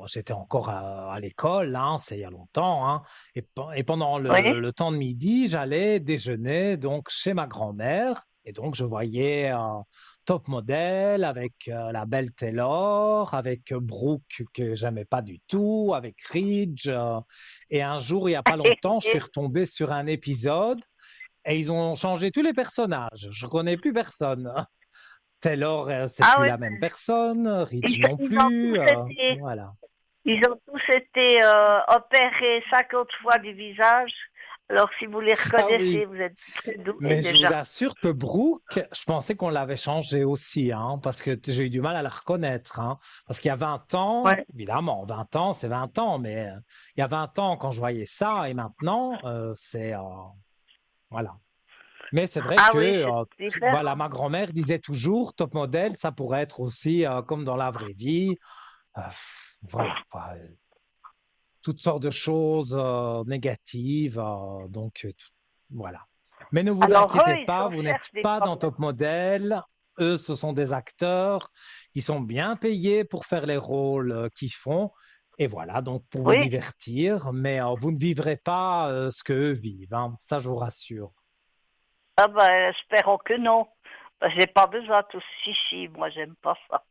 j'étais encore à l'école, hein, c'est il y a longtemps, hein, et pendant Oui. le temps de midi, j'allais déjeuner donc chez ma grand-mère et donc je voyais top modèle, avec la belle Taylor, avec Brooke que j'aimais pas du tout, avec Ridge. Et un jour, il n'y a pas longtemps, je suis retombé sur un épisode et ils ont changé tous les personnages. Je connais plus personne. Taylor, c'est Ah plus oui, la même personne, Ridge ils, non ils ont plus. tous été, Voilà. ils ont tous été opérés 50 fois du visage. Alors, si vous les Ah oui. reconnaissez, vous êtes très doués Mais je vous déjà. assure que Brooke, je pensais qu'on l'avait changée aussi, hein, parce que j'ai eu du mal à la reconnaître, hein. Parce qu'il y a 20 ans, Ouais. évidemment, 20 ans, c'est 20 ans, mais il y a 20 ans quand je voyais ça, et maintenant, voilà. Mais c'est vrai Ah que, oui, c'est voilà, différent. ma grand-mère disait toujours, top modèle, ça pourrait être aussi comme dans la vraie vie. Euh, voilà, quoi. Toutes sortes de choses négatives, voilà. Mais ne vous Alors, eux, inquiétez ils pas, s'en vous n'êtes cherchent des pas dans problèmes. Top Model. Eux, ce sont des acteurs qui sont bien payés pour faire les rôles qu'ils font. Et voilà, donc pour vous Oui. divertir, mais vous ne vivrez pas ce qu'eux vivent, hein. Ça, je vous rassure. Ah ben, espérons que non. Ben, j'ai pas besoin de tout ce chichi. Moi, j'aime pas ça.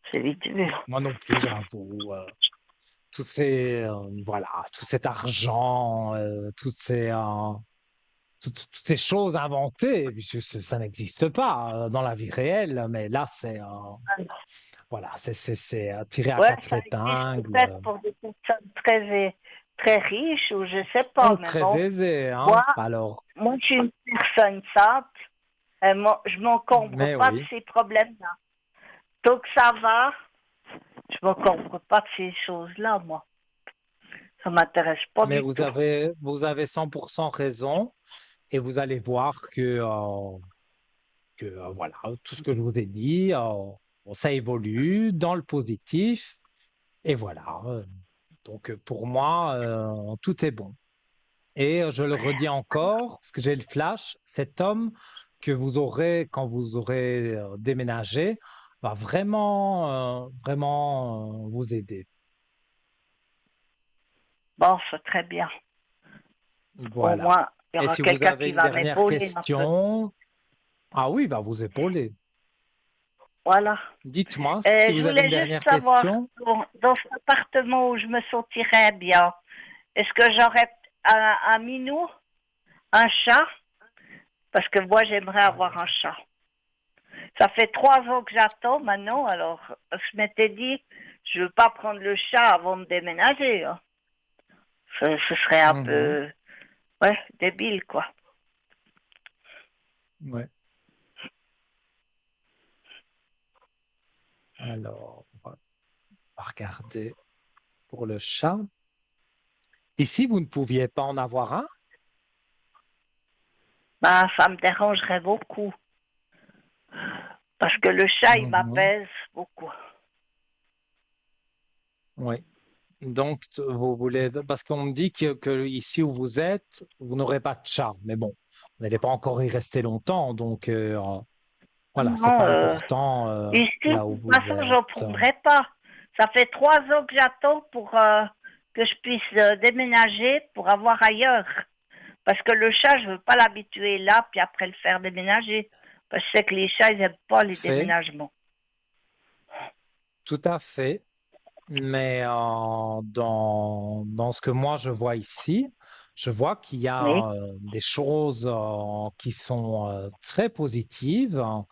C'est vite vu. Moi non plus, j'avoue. Voilà, tout cet argent, toutes ces choses inventées, puisque ça n'existe pas dans la vie réelle, mais là, voilà, c'est tiré à Ouais, quatre ça existe épingles, peut-être pour des personnes très riches ou je sais pas, ou mais très bon. aisés, Moi, hein. Alors, moi, je suis une personne simple. Je m'encombre mais pas de oui, ces problèmes-là. Donc ça va, je m'encombre pas de ces choses-là, moi. Ça m'intéresse pas mais du tout. vous avez 100% raison, et vous allez voir que voilà, tout ce que je vous ai dit, ça évolue dans le positif, et voilà. Donc, pour moi, tout est bon. Et je le redis encore, parce que j'ai le flash, cet homme que vous aurez quand vous aurez déménagé va vraiment vous aider. Bon, c'est très bien. Au Voilà. moins, il y Et aura si vous quelqu'un avez qui une va dernière m'épauler un peu. question, ah oui, il va vous épauler. Voilà. Dites-moi si Je vous avez une voulais juste dernière savoir, question. dans cet appartement où je me sentirais bien, est-ce que j'aurais un minou, un chat? Parce que moi, j'aimerais avoir un chat. Ça fait 3 ans que j'attends maintenant, alors je m'étais dit, je veux pas prendre le chat avant de déménager, hein. Ce serait un Mhm. peu, ouais, débile, quoi. Ouais. Alors, on va regarder pour le chat. Et si vous ne pouviez pas en avoir un? Ben, ça me dérangerait beaucoup. Parce que le chat, il Mhm. m'apaise beaucoup. Oui. Donc, vous voulez, parce qu'on me dit que ici où vous êtes, vous n'aurez pas de chat. Mais bon, vous n'allez pas encore y rester longtemps. Donc, voilà, c'est Non, pas important ici, de là où toute vous façon, j'en êtes. prendrai pas. Ça fait 3 ans que j'attends pour que je puisse déménager pour avoir ailleurs. Parce que le chat, je veux pas l'habituer là, puis après le faire déménager. Parce que je sais que les chats, ils n'aiment pas les Fait, déménagements. tout à fait. Mais dans ce que moi je vois ici, je vois qu'il y Oui. a des choses qui sont très positives, hein.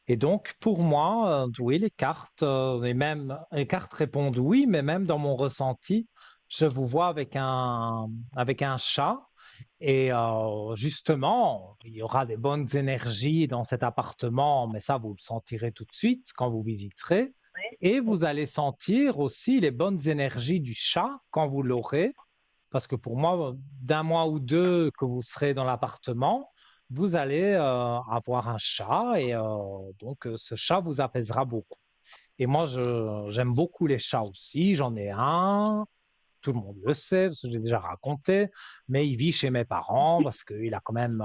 Et donc, pour moi, oui, et même les cartes répondent oui, mais même dans mon ressenti, je vous vois avec un chat. Et justement, il y aura des bonnes énergies dans cet appartement, mais ça, vous le sentirez tout de suite quand vous visiterez. Et vous allez sentir aussi les bonnes énergies du chat quand vous l'aurez, parce que pour moi, d'un mois ou deux que vous serez dans l'appartement, vous allez avoir un chat et donc ce chat vous apaisera beaucoup. Et moi, j'aime beaucoup les chats aussi. J'en ai un. Tout le monde le sait, parce que je l'ai déjà raconté, mais il vit chez mes parents parce qu'il a quand même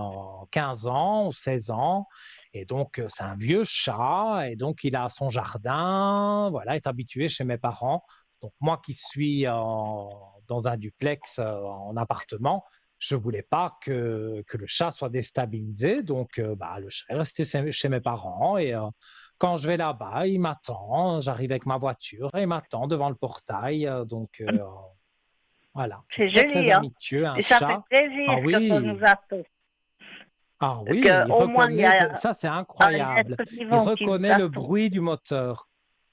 15 ans ou 16 ans. Et donc, c'est un vieux chat. Et donc, il a son jardin. Voilà, il est habitué chez mes parents. Donc, moi qui suis dans un duplex en appartement, je voulais pas que le chat soit déstabilisé, donc le chat est resté chez mes parents et quand je vais là-bas, il m'attend, j'arrive avec ma voiture et il m'attend devant le portail, voilà, c'est C'est très très joli, hein? amitieux, un Et ça fait chat. plaisir Ah quand on nous oui, appelle. ah oui, il Qu'au moins, il y reconnaît, a ça c'est un incroyable, être il vivant qui vous reconnaît le attend. bruit du moteur.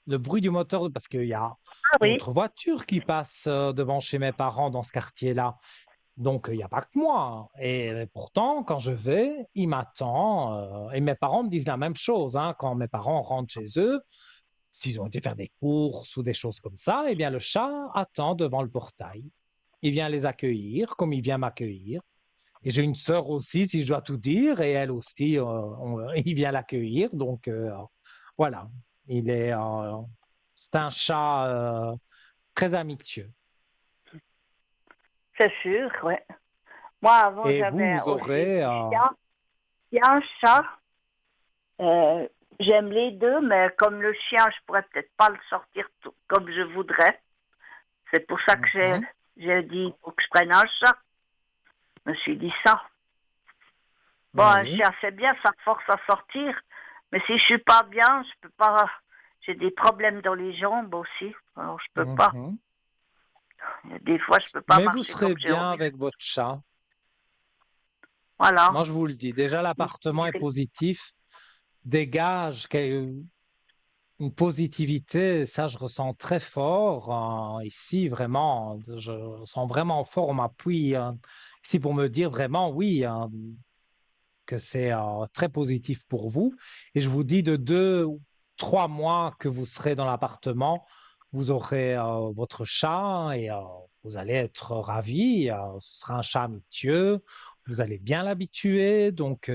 Le bruit du moteur, parce qu'il y a Ah oui, d'autres voitures qui passent devant chez mes parents dans ce quartier-là. Donc, il n'y a pas que moi, hein. Et pourtant, quand je vais, il m'attend. Et mes parents me disent la même chose, hein. Quand mes parents rentrent chez eux, s'ils ont été faire des courses ou des choses comme ça, eh bien, le chat attend devant le portail. Il vient les accueillir comme il vient m'accueillir. Et j'ai une sœur aussi, si je dois tout dire, et elle aussi, il vient l'accueillir. Donc, voilà, il est, c'est un chat très amitieux. C'est sûr, ouais. Moi, avant, Et vous, j'avais vous aussi aurez, du chien. Il y a un chat. euh, J'aime les deux, mais comme le chien, je pourrais peut-être pas le sortir comme je voudrais. C'est pour ça que Mhm. j'ai dit il faut que je prenne un chat. Je me suis dit ça. Bon, un Oui. chien, c'est bien, ça force à sortir. Mais si je suis pas bien, je peux pas. J'ai des problèmes dans les jambes aussi. Alors, je peux pas. Mhm. Des fois, je peux pas Mais vous marcher serez comme j'ai bien envie. avec votre chat. Voilà. Moi, je vous le dis. Déjà, l'appartement est positif, dégage une positivité. Ça, je ressens très fort ici, vraiment. Je sens vraiment fort. On m'appuie ici pour me dire vraiment, oui, que c'est très positif pour vous. Et je vous dis, de 2 ou 3 mois que vous serez dans l'appartement, vous aurez votre chat et vous allez être ravis. Ce sera un chat amitieux. Vous allez bien l'habituer. Donc,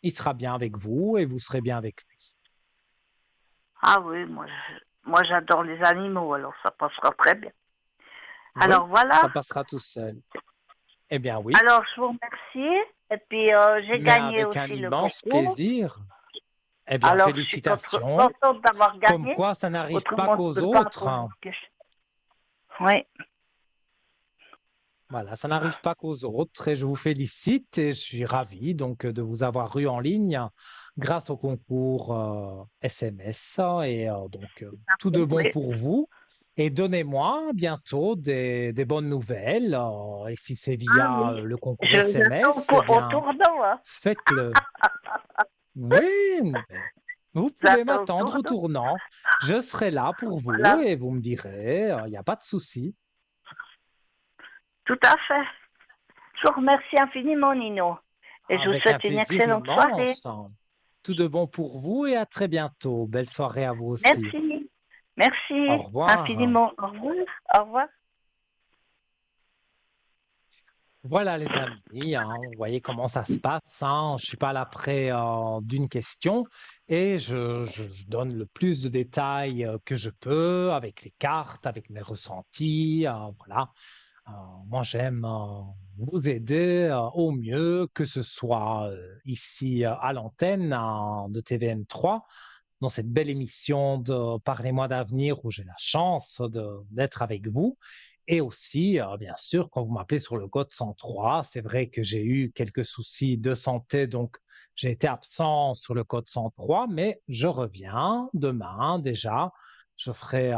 il sera bien avec vous et vous serez bien avec lui. Ah oui, moi j'adore les animaux, alors ça passera très bien. Oui, Alors voilà. ça passera tout seul. Eh bien, oui, Alors je vous remercie. Et puis j'ai mais gagné avec un aussi le immense concours. plaisir. Eh bien, Alors je suis félicitations. contente d'avoir Comme gagné. quoi, ça n'arrive pas Autrement, qu'aux je peux pas autres, poser hein. de questions. Oui. Voilà, ça n'arrive pas qu'aux autres et je vous félicite et je suis ravi donc de vous avoir eu en ligne grâce au concours SMS et tout de bon Oui. pour vous et donnez-moi bientôt des bonnes nouvelles et si c'est Ah via oui. le concours Je vous attends SMS, eh au bien tournant, hein. faites-le. Oui, mais vous pouvez J'attends au m'attendre au tournant. tournant. Je serai là pour vous Voilà. et vous me direz, il n'y a pas de souci. Tout à fait. Je vous remercie infiniment, Nino. Et je vous Avec un souhaite une plaisir excellente soirée. immense. Tout de bon pour vous et à très bientôt. Belle soirée à vous aussi. Merci. Au Merci revoir. infiniment. Au revoir. Au revoir. Voilà les amis, hein, vous voyez comment ça se passe, hein. Je suis pas là près d'une question et je donne le plus de détails que je peux avec les cartes, avec mes ressentis. Voilà. Euh, Moi, j'aime vous aider au mieux, que ce soit ici à l'antenne de TVM3 dans cette belle émission de Parlez-moi d'avenir où j'ai la chance d'être avec vous. Et aussi, bien sûr, quand vous m'appelez sur le code 103, c'est vrai que j'ai eu quelques soucis de santé, donc j'ai été absent sur le code 103, mais je reviens demain déjà. Je ferai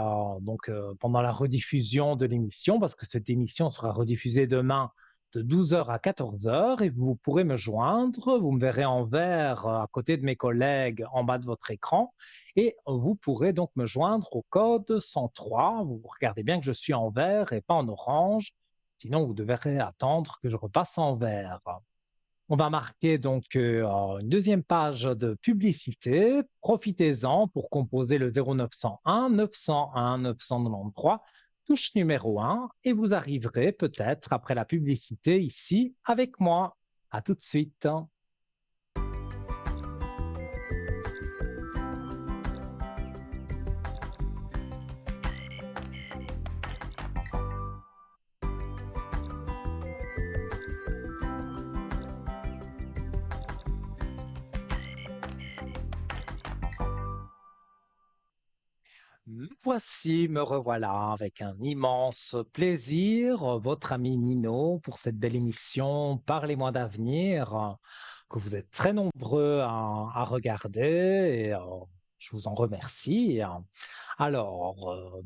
pendant la rediffusion de l'émission, parce que cette émission sera rediffusée demain de 12 heures à 14 heures et vous pourrez me joindre. Vous me verrez en vert à côté de mes collègues en bas de votre écran et vous pourrez donc me joindre au code 103. Vous regardez bien que je suis en vert et pas en orange. Sinon, vous devrez attendre que je repasse en vert. On va marquer donc une deuxième page de publicité. Profitez-en pour composer le 0901 901 993, touche numéro 1, et vous arriverez peut-être après la publicité ici avec moi. À tout de suite. Voici, me revoilà avec un immense plaisir, votre ami Nino, pour cette belle émission Parlez-moi d'avenir, que vous êtes très nombreux à regarder et je vous en remercie. Alors,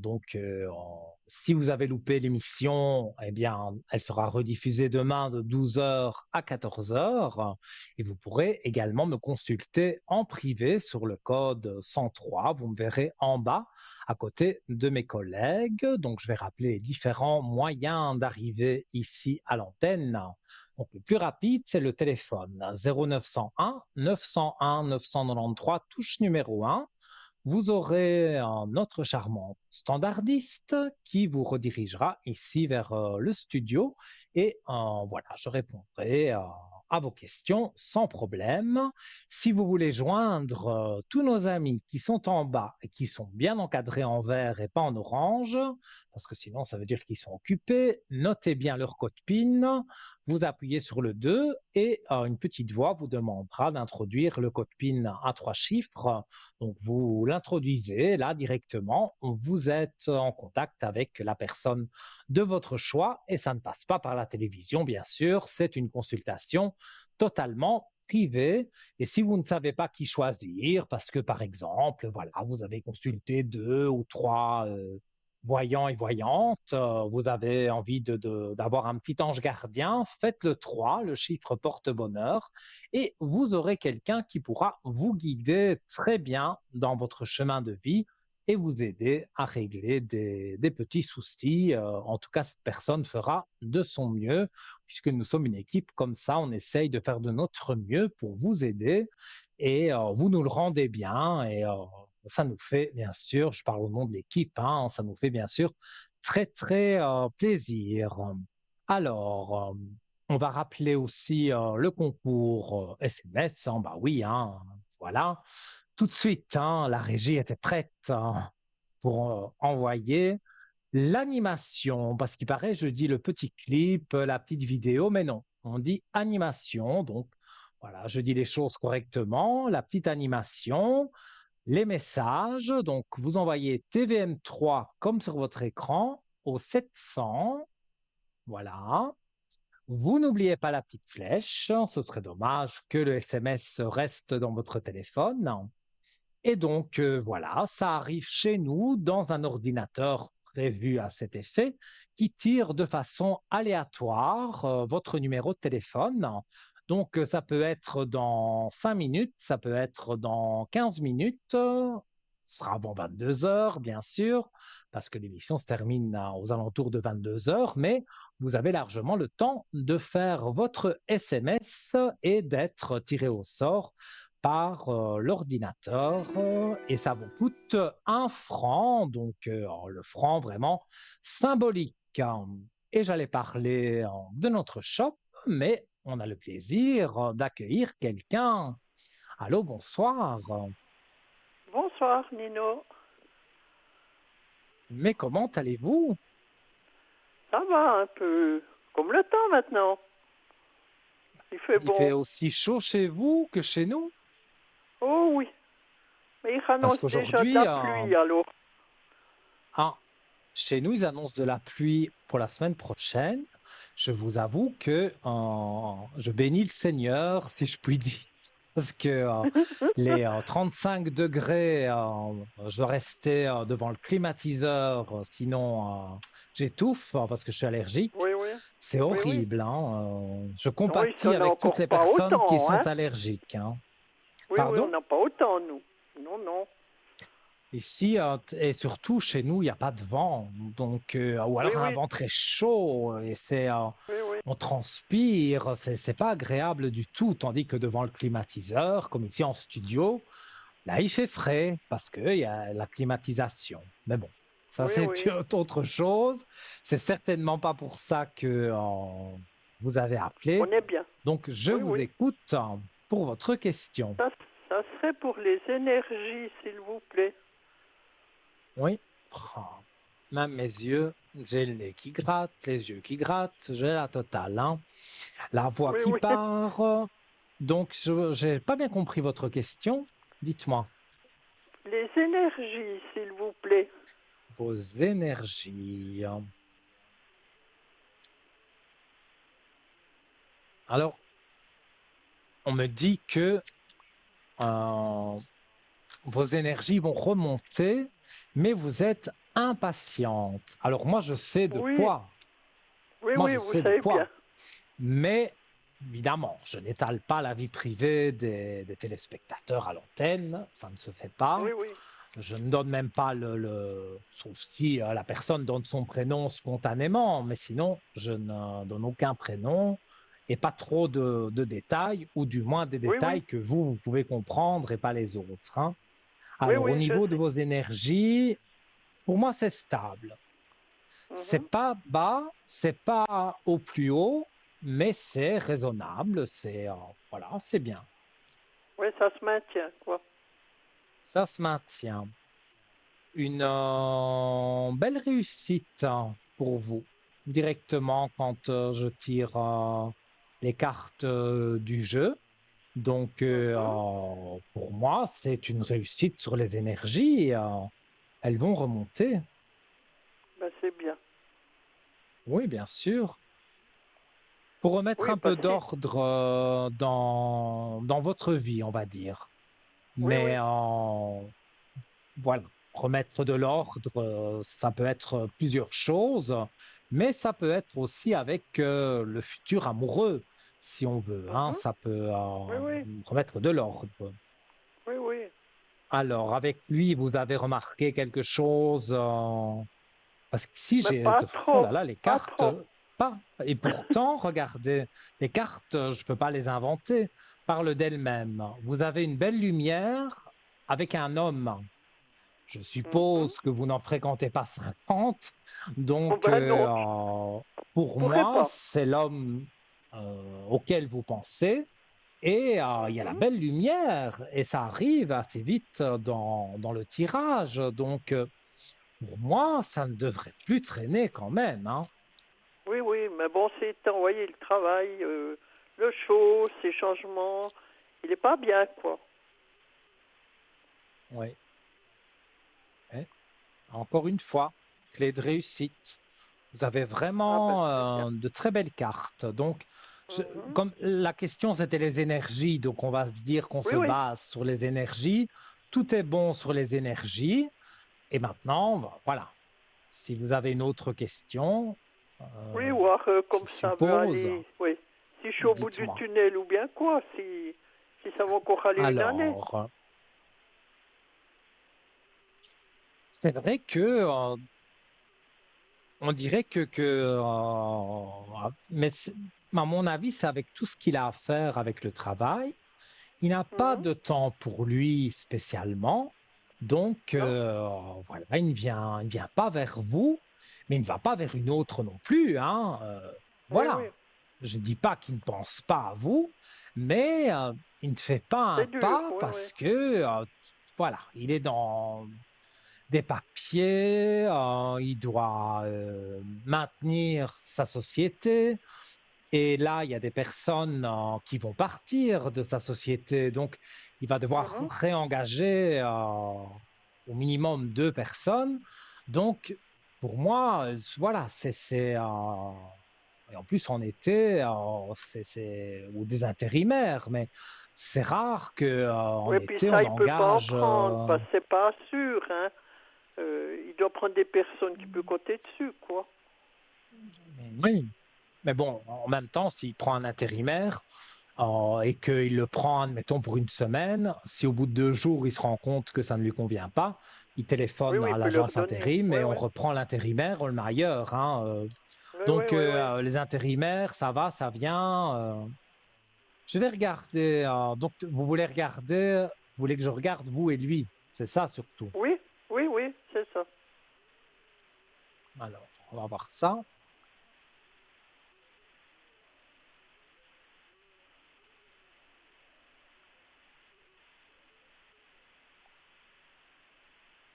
si vous avez loupé l'émission, eh bien, elle sera rediffusée demain de 12 heures à 14 heures et vous pourrez également me consulter en privé sur le code 103. Vous me verrez en bas à côté de mes collègues. Donc, je vais rappeler les différents moyens d'arriver ici à l'antenne. Donc, le plus rapide, c'est le téléphone 0901 901 993, touche numéro 1. Vous aurez un autre charmant standardiste qui vous redirigera ici vers le studio et voilà, je répondrai à vos questions sans problème. Si vous voulez joindre tous nos amis qui sont en bas et qui sont bien encadrés en vert et pas en orange, parce que sinon ça veut dire qu'ils sont occupés, notez bien leur code PIN, vous appuyez sur le 2 et une petite voix vous demandera d'introduire le code PIN à 3 chiffres. Donc, vous l'introduisez là directement, vous êtes en contact avec la personne de votre choix et ça ne passe pas par la télévision, bien sûr, c'est une consultation totalement privée. Et si vous ne savez pas qui choisir, parce que par exemple, voilà, vous avez consulté 2 ou 3 voyants et voyantes, vous avez envie d'avoir un petit ange gardien, faites le 3, le chiffre porte bonheur et vous aurez quelqu'un qui pourra vous guider très bien dans votre chemin de vie et vous aider à régler des petits soucis. En tout cas, cette personne fera de son mieux, puisque nous sommes une équipe comme ça, on essaye de faire de notre mieux pour vous aider et vous nous le rendez bien et ça nous fait bien sûr, je parle au nom de l'équipe, hein, ça nous fait bien sûr très très plaisir. Alors, on va rappeler aussi le concours SMS. Hein, bah oui, hein, voilà. Tout de suite, hein, la régie était prête hein, pour envoyer l'animation. Parce qu'il paraît, je dis le petit clip, la petite vidéo, mais non, on dit animation. Donc, voilà, je dis les choses correctement. La petite animation, les messages. Donc, vous envoyez TVM3 comme sur votre écran au 700. Voilà. Vous n'oubliez pas la petite flèche, ce serait dommage que le SMS reste dans votre téléphone. Et donc, voilà, ça arrive chez nous dans un ordinateur prévu à cet effet qui tire de façon aléatoire votre numéro de téléphone. Donc, ça peut être dans 5 minutes, ça peut être dans 15 minutes, ce sera avant 22 heures, bien sûr, parce que l'émission se termine aux alentours de 22 heures, mais vous avez largement le temps de faire votre SMS et d'être tiré au sort par l'ordinateur et ça vous coûte 1 franc, donc le franc vraiment symbolique. Et j'allais parler de notre shop, mais on a le plaisir d'accueillir quelqu'un. Allô, bonsoir. Bonsoir, Nino. Mais comment allez-vous? Ça va un peu comme le temps maintenant. Il fait Il fait bon. aussi chaud chez vous que chez nous? Oh oui. Mais il Parce annonce déjà de qu'aujourd'hui, la pluie alors. ah, chez nous, ils annoncent de la pluie pour la semaine prochaine. Je vous avoue que je bénis le Seigneur, si je puis dire, parce que les 35 degrés, je dois rester devant le climatiseur, sinon j'étouffe parce que je suis allergique. Oui, oui. C'est Oui, oui. horrible, hein. Je Oui, ça compatis n'a avec toutes encore les pas personnes qui autant, hein. sont allergiques, hein. Oui, oui, on Pardon? n'a pas autant, nous. Non, non. Ici, et surtout chez nous, il n'y a pas de vent. Donc, ou Oui, alors un oui. vent très chaud et Oui, oui. on transpire, c'est pas agréable du tout. Tandis que devant le climatiseur, comme ici en studio, là, il fait frais parce qu'il y a la climatisation. Mais bon, ça Oui, c'est oui. autre chose. C'est certainement pas pour ça que vous avez appelé. On est bien. Donc, je Oui, vous oui. écoute pour votre question. Ça, ça serait pour les énergies, s'il vous plaît. Oui. Oh, même mes yeux, j'ai le nez qui gratte, les yeux qui grattent, j'ai la totale, hein. La voix Oui, qui oui. part. Donc, je n'ai pas bien compris votre question. Dites-moi. Les énergies, s'il vous plaît. Vos énergies. Alors, on me dit que vos énergies vont remonter, mais vous êtes impatiente. Alors moi, je sais de Oui, quoi. oui, Moi, oui, je vous sais de savez bien. quoi. Mais évidemment, je n'étale pas la vie privée des téléspectateurs à l'antenne. Ça ne se fait pas. Oui, oui. Je ne donne même pas sauf si la personne donne son prénom spontanément, mais sinon, je ne donne aucun prénom et pas trop de détails, ou du moins des Oui, oui. détails que vous pouvez comprendre et pas les autres, hein. Oui, Alors, au oui, je niveau de sais. vos énergies, pour moi, c'est stable. Mhm. C'est pas bas, c'est pas au plus haut, mais c'est raisonnable, voilà, c'est bien. Oui, ça se maintient, quoi. Ça se maintient. Une belle réussite pour vous. Directement quand je tire les cartes du jeu. Donc, Mhm. pour moi, c'est une réussite sur les énergies. Elles vont remonter. Ben, c'est bien. Oui, bien sûr. Pour remettre Oui, un peu parce que... d'ordre dans votre vie, on va dire. Oui, Mais oui. voilà, remettre de l'ordre, ça peut être plusieurs choses, mais ça peut être aussi avec le futur amoureux, si on veut, hein, Mhm. ça peut Oui, oui. remettre de l'ordre. Oui, oui. Alors, avec lui, vous avez remarqué quelque chose, parce que si Mais j'ai, pas oh trop. là là, les Pas cartes, trop. pas, et pourtant, regardez, les cartes, je peux pas les inventer, parlent d'elles-mêmes. Vous avez une belle lumière avec un homme. Je Mhm. suppose que vous n'en fréquentez pas 50, Oh, donc ben non, je pour pourrais moi, pas. c'est l'homme auquel vous pensez, et il y a la Mhm. belle lumière, et ça arrive assez vite dans le tirage, donc pour moi, ça ne devrait plus traîner quand même, hein. Oui, oui, mais bon, c'est envoyer le travail, le show, ces changements. Il est pas bien, quoi. Oui. Eh, encore une fois, clé de réussite. Vous avez Ah ben, vraiment c'est bien. de très belles cartes. Donc, Mhm. comme la question c'était les énergies, donc on va se dire qu'on Oui, se oui. base sur les énergies. Tout est bon sur les énergies. Et maintenant, voilà, si vous avez une autre question, Oui, euh, voir je comme ça veut suppose, aller. Oui. Si je suis au bout du dites-moi. tunnel ou bien quoi, si ça va encore aller une année. Alors, c'est vrai que on dirait mais à mon avis, c'est avec tout ce qu'il a à faire avec le travail. Il n'a pas Mhm. de temps pour lui spécialement, donc Non. voilà, il ne vient pas vers vous, mais il ne va pas vers une autre non plus, hein. Oui, Voilà, oui. je ne dis pas qu'il ne pense pas à vous, mais il ne fait pas un C'est dur. pas Oui, oui. parce que voilà, il est dans des papiers, il doit maintenir sa société. Et là, il y a des personnes qui vont partir de ta société, donc il va devoir Mhm. réengager au minimum deux personnes. Donc, pour moi, voilà, et en plus en été, ou des intérimaires, mais c'est rare que en Oui, puis été ça, on il peut pas en engage. prendre parce que c'est pas sûr, hein. Il doit prendre des personnes qui peuvent compter dessus, quoi. Oui, mais bon, en même temps, s'il prend un intérimaire, et qu'il le prend, admettons, pour une semaine, si au bout de 2 jours, il se rend compte que ça ne lui convient pas, il Oui, téléphone oui, il à peut leur l'agence donner. intérim Oui, et on oui. reprend l'intérimaire, on le met ailleurs, hein. Oui, oui, Donc, oui, oui. les intérimaires, ça va, ça vient. Je vais regarder. Donc, vous voulez que je regarde vous et lui, c'est ça surtout. Oui, oui, oui, c'est ça. Alors, on va voir ça.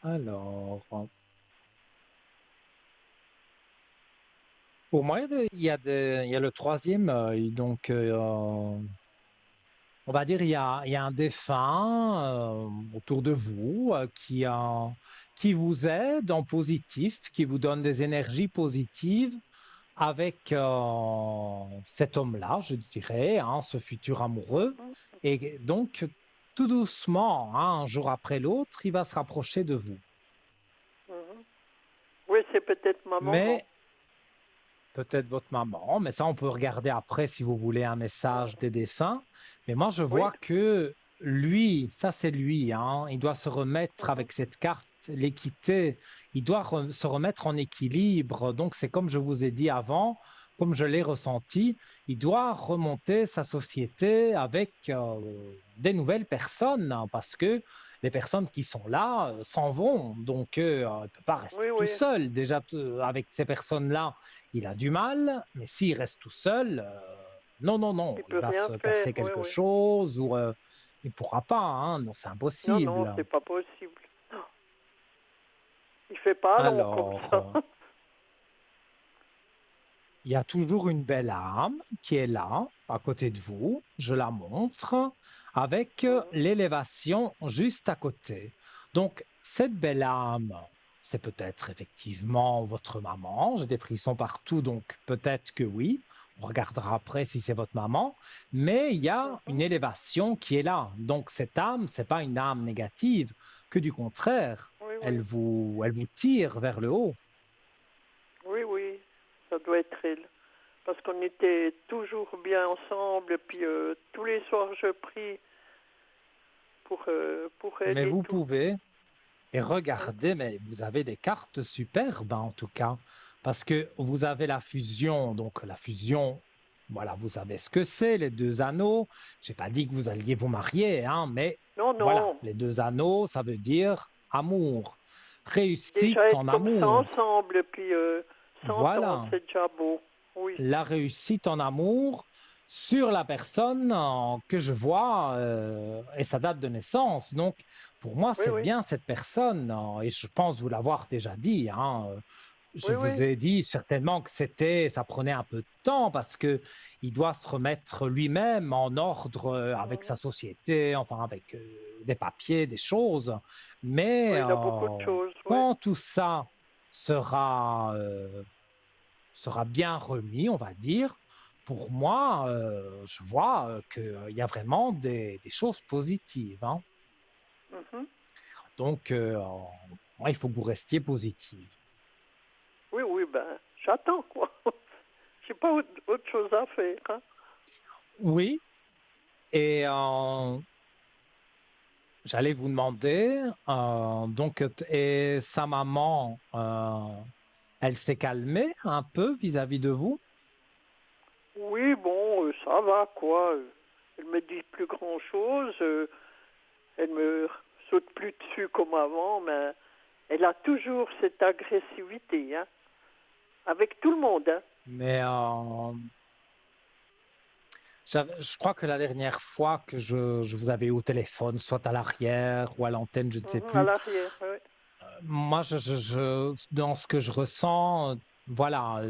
Alors, pour moi, il y a le troisième œil, donc. on va dire, il y a un défunt autour de vous qui vous aide en positif, qui vous donne des énergies positives avec cet homme-là, je dirais, hein, ce futur amoureux. Mhm, Et donc, tout doucement, hein, un jour après l'autre, il va se rapprocher de vous. mhm. Oui, c'est peut-être ma maman. Mais peut-être votre maman, mais ça, on peut regarder après si vous voulez un message des défunts. Mais moi, je Oui. vois que lui, ça c'est lui, hein, il doit se remettre Mhm, avec cette carte, l'équité, il doit se remettre en équilibre. Donc, c'est comme je vous ai dit avant, comme je l'ai ressenti, il doit remonter sa société avec des nouvelles personnes, hein, parce que les personnes qui sont là s'en vont. Donc, il ne peut pas rester oui, tout oui. seul. Déjà, avec ces personnes-là, il a du mal, mais s'il reste tout seul, non, non, non, Il il peut va rien se faire. passer Oui, quelque oui. chose ou il ne pourra pas, hein, non, c'est Non, non, impossible. c'est pas possible. Il fait pas long comme Alors, ça. il y a toujours une belle âme qui est là, à côté de vous, je la montre, avec Mhm, l'élévation juste à côté. Donc, cette belle âme, c'est peut-être effectivement votre maman. J'ai des frissons partout, donc peut-être que oui. On regardera après si c'est votre maman. Mais il y a une mhm. élévation qui est là. Donc, cette âme, c'est pas une âme négative, que du contraire, Oui, oui. elle vous tire vers le haut. Oui, oui. Ça doit être elle. Parce qu'on était toujours bien ensemble. Et puis tous les soirs, je prie pour elle Mais et vous tout. pouvez. Et Oui, regardez, mais vous avez des cartes superbes hein, en tout cas, parce que vous avez la fusion. Donc la fusion, voilà, vous savez ce que c'est, les deux anneaux. J'ai pas dit que vous alliez vous marier, hein, mais non, voilà, non. les deux anneaux, ça veut dire amour, Déjà réussite être en comme ça amour. ensemble, et puis s'entendre, Voilà, c'est déjà beau. Oui, la réussite en amour sur la personne que je vois et sa date de naissance. Donc, pour moi, oui, c'est oui, bien cette personne et je pense vous l'avoir déjà dit. Hein, je oui, vous oui. ai dit certainement que ça prenait un peu de temps parce que il doit se remettre lui-même en ordre avec sa Mhm. société, enfin avec des papiers, des choses. Mais Oui, il a beaucoup de choses, oui. quand tout ça sera sera bien remis, on va dire, pour moi, je vois qu'il y a vraiment des choses positives. Hein. Mhm. Donc, ouais, il faut que vous restiez positive. Oui, oui, ben, j'attends, quoi. J'ai pas autre chose à faire, hein. Oui, et j'allais vous demander, donc, et sa maman, elle s'est calmée un peu vis-à-vis de vous? Oui, bon, ça va, quoi. Elle me dit plus grand-chose. Elle me saute plus dessus comme avant, mais elle a toujours cette agressivité, hein. Avec tout le monde, hein. Mais je crois que la dernière fois que je vous avais eu au téléphone, soit à l'arrière ou à l'antenne, je ne sais Mhm, à plus, l'arrière, oui. moi, dans ce que je ressens, voilà,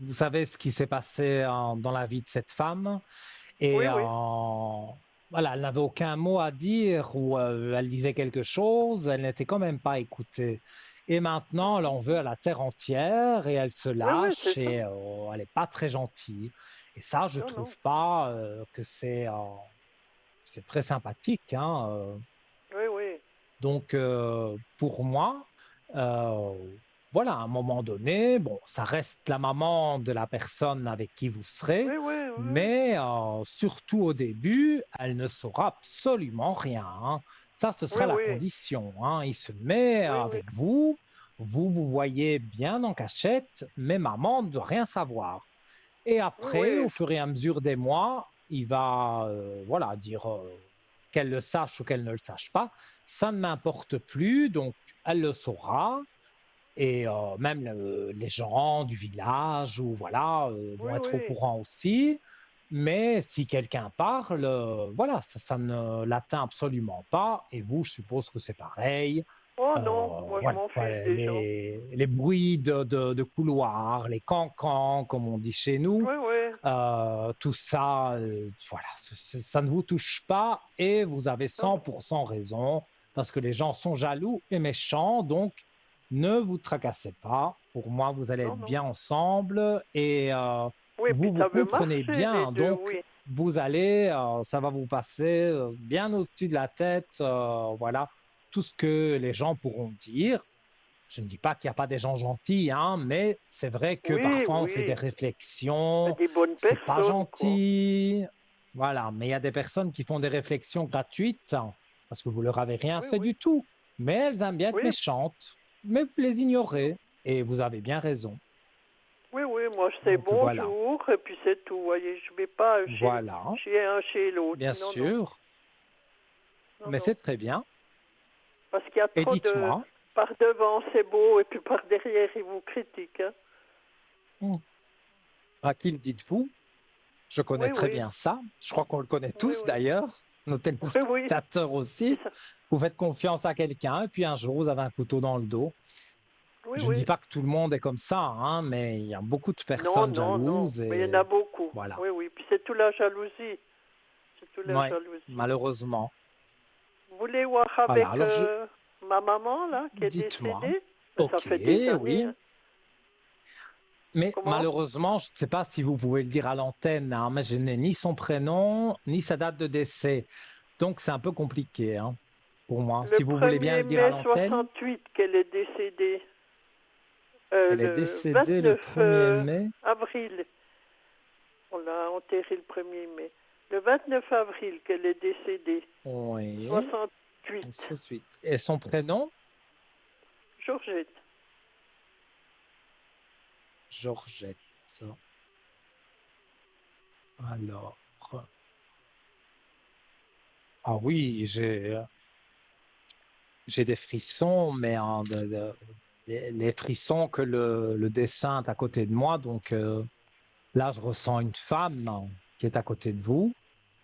vous savez ce qui s'est passé dans la vie de cette femme et Oui, oui. voilà, elle n'avait aucun mot à dire ou elle disait quelque chose, elle n'était quand même pas écoutée. Et maintenant, elle Mhm. en veut à la terre entière et elle se Oui, oui, lâche c'est ça. et elle n'est pas très gentille. Et ça, je Non, non. trouve pas que c'est très sympathique, hein. Oui, oui. Donc, pour moi, euh, voilà, à un moment donné, bon, ça reste la maman de la personne avec qui vous serez, Oui, oui, oui. mais surtout au début, elle ne saura absolument rien. Hein. Ça, ce Oui, sera la oui. condition. Hein. Il se met Oui, oui. avec vous, vous voyez bien en cachette, mais maman ne doit rien savoir. Et Oui, après, au oui. fur et à mesure des mois, il va voilà, dire qu'elle le sache ou qu'elle ne le sache pas, ça ne m'importe plus, donc elle le saura. Et même les gens du village ou voilà vont Oui, être au oui. courant aussi. Mais si quelqu'un parle, voilà, ça ne l'atteint absolument pas. Et vous, je suppose que c'est pareil. Oh non, moi je Voilà, m'en voilà, fiche des gens. les bruits de couloir, les cancans, comme on dit chez nous, Oui, oui. tout ça, voilà, ça ne vous touche pas et vous avez Non, 100% raison parce que les gens sont jaloux et méchants, donc ne vous tracassez pas. Pour moi, vous allez non, être non. bien ensemble et Oui, puis vous vous ça veut comprenez marcher, les bien, deux, donc oui. vous allez, ça va vous passer bien au-dessus de la tête, voilà, tout ce que les gens pourront dire. Je ne dis pas qu'il n'y a pas des gens gentils, hein, mais c'est vrai que Oui, parfois on fait des oui. réflexions, Des bonnes c'est pas personnes, quoi. gentil, voilà. Mais il y a des personnes qui font des réflexions gratuites parce que vous leur avez rien Oui, fait oui. du tout, mais elles aiment bien être Oui, méchantes, mais vous les ignorez et vous avez bien raison. oui, oui, moi je sais Donc voilà, bonjour, et puis c'est tout, voyez. Je vais pas voilà, chez un, chez l'autre. bien Non, non, sûr, non, mais non. c'est très bien. Parce qu'il y a Et trop de... dites-moi, Par devant, c'est beau, et puis par derrière, ils vous critiquent, hein. à qui le dites-vous? Je connais Oui, très oui, bien ça. Je crois qu'on le connaît oui, tous oui. d'ailleurs, nos Oui, oui. téléspectateurs Et aussi. ça... Vous faites confiance à quelqu'un et puis un jour vous avez un couteau dans le dos. Oui, Je ne dis oui. pas que tout le monde est comme ça, hein, mais il y a beaucoup de Non, personnes non, non. jalouses Mais il y en a et beaucoup. voilà. Oui, oui. Puis c'est tout la jalousie. C'est tout la Ouais, jalousie. malheureusement. Vous voulez voir Voilà, avec alors ma maman, là, qui est dites-moi. décédée? Mais ça Ok, fait des années, oui. hein. Mais Comment? malheureusement, je ne sais pas si vous pouvez le dire à l'antenne, hein, mais je n'ai ni son prénom, ni sa date de décès. Donc c'est un peu compliqué, hein, pour moi. Le Si vous voulez bien 1er le dire à mai l'antenne. 68 qu'elle est décédée. Elle est Le décédée le 29 premier mai. avril. On l'a enterrée le 1er mai. Le 29 avril qu'elle est décédée. Oui, 68. ça suit. Et son prénom? Georgette. Georgette. Alors, ah oui, j'ai des frissons, mais les frissons que le dessin est à côté de moi. Donc là, je ressens une femme qui est à côté de vous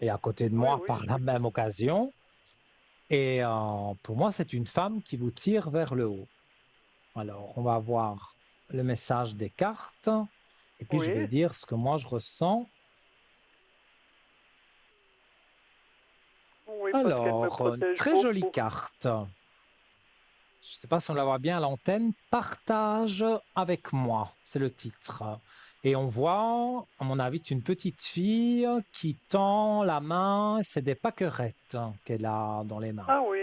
et à côté de Oui, moi oui, par la même occasion. Et pour moi, c'est une femme qui vous tire vers le haut. Alors, on va voir le message des cartes et puis je vais oui. dire ce que moi je ressens. Oui, parce qu'elle me Alors, protège très jolie beaucoup. carte. Je ne sais pas si on la voit bien à l'antenne. Partage avec moi, c'est le titre. Et on voit, à mon avis, une petite fille qui tend la main. C'est des pâquerettes qu'elle a dans les mains. Ah oui,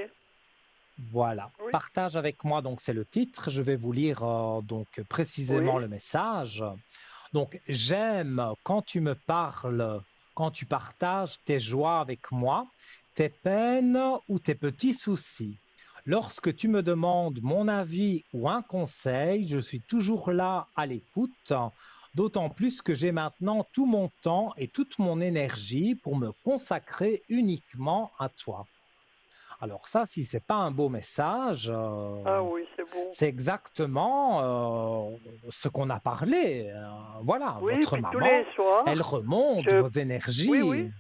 Voilà. oui, Partage avec moi, donc c'est le titre. Je vais vous lire donc oui, précisément le message. Donc, j'aime quand tu me parles, quand tu partages tes joies avec moi, tes peines ou tes petits soucis. Lorsque tu me demandes mon avis ou un conseil, je suis toujours là à l'écoute, d'autant plus que j'ai maintenant tout mon temps et toute mon énergie pour me consacrer uniquement à toi. Alors ça, si c'est pas un beau message, ah oui, c'est bon. c'est exactement ce qu'on a parlé. Voilà, Oui, votre puis tous les maman, elle soirs, remonte je, vos oui, énergies. oui,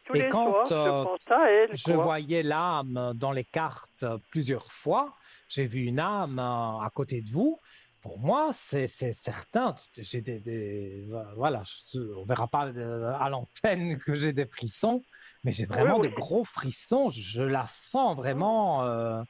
tous Et les soirs, quand je pense à elle, je quoi. voyais l'âme dans les cartes plusieurs fois, j'ai vu une âme à côté de vous. Pour moi, c'est certain. J'ai voilà, on verra pas à l'antenne que j'ai des frissons, mais j'ai Oui, vraiment oui. des gros frissons. Je la sens vraiment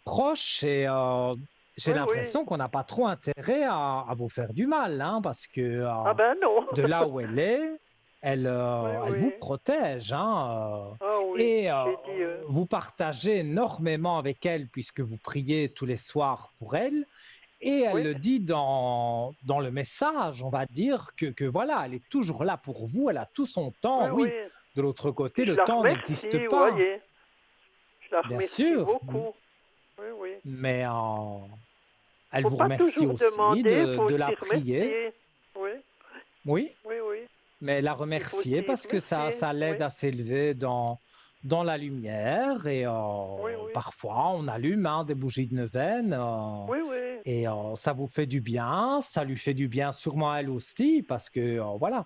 proche et j'ai Oui, oui. l'impression qu'on n'a pas trop intérêt à vous faire du mal, hein, parce que Ah ben non. de là où elle est, Oui, elle vous oui. protège, hein, Ah oui, et j'ai dit, vous partagez énormément avec elle puisque vous priez tous les soirs pour elle. Et elle oui, le dit dans le message, on va dire que voilà, elle est toujours là pour vous, elle a tout son temps. oui, Oui, oui. de l'autre côté, Puis je le la temps n'existe remercie, vous pas, voyez. Je la bien remercie sûr, beaucoup. Oui, oui. mais elle Faut vous pas remercie toujours aussi demander, faut de la aussi prier. remercier. Oui, Oui, oui, oui. mais la Il faut remercier aussi parce que remercier. ça Oui, l'aide à s'élever dans la lumière et oui, oui. parfois on allume hein, des bougies de neuvaine Oui, oui. et ça vous fait du bien, ça lui fait du bien sûrement à elle aussi parce que voilà,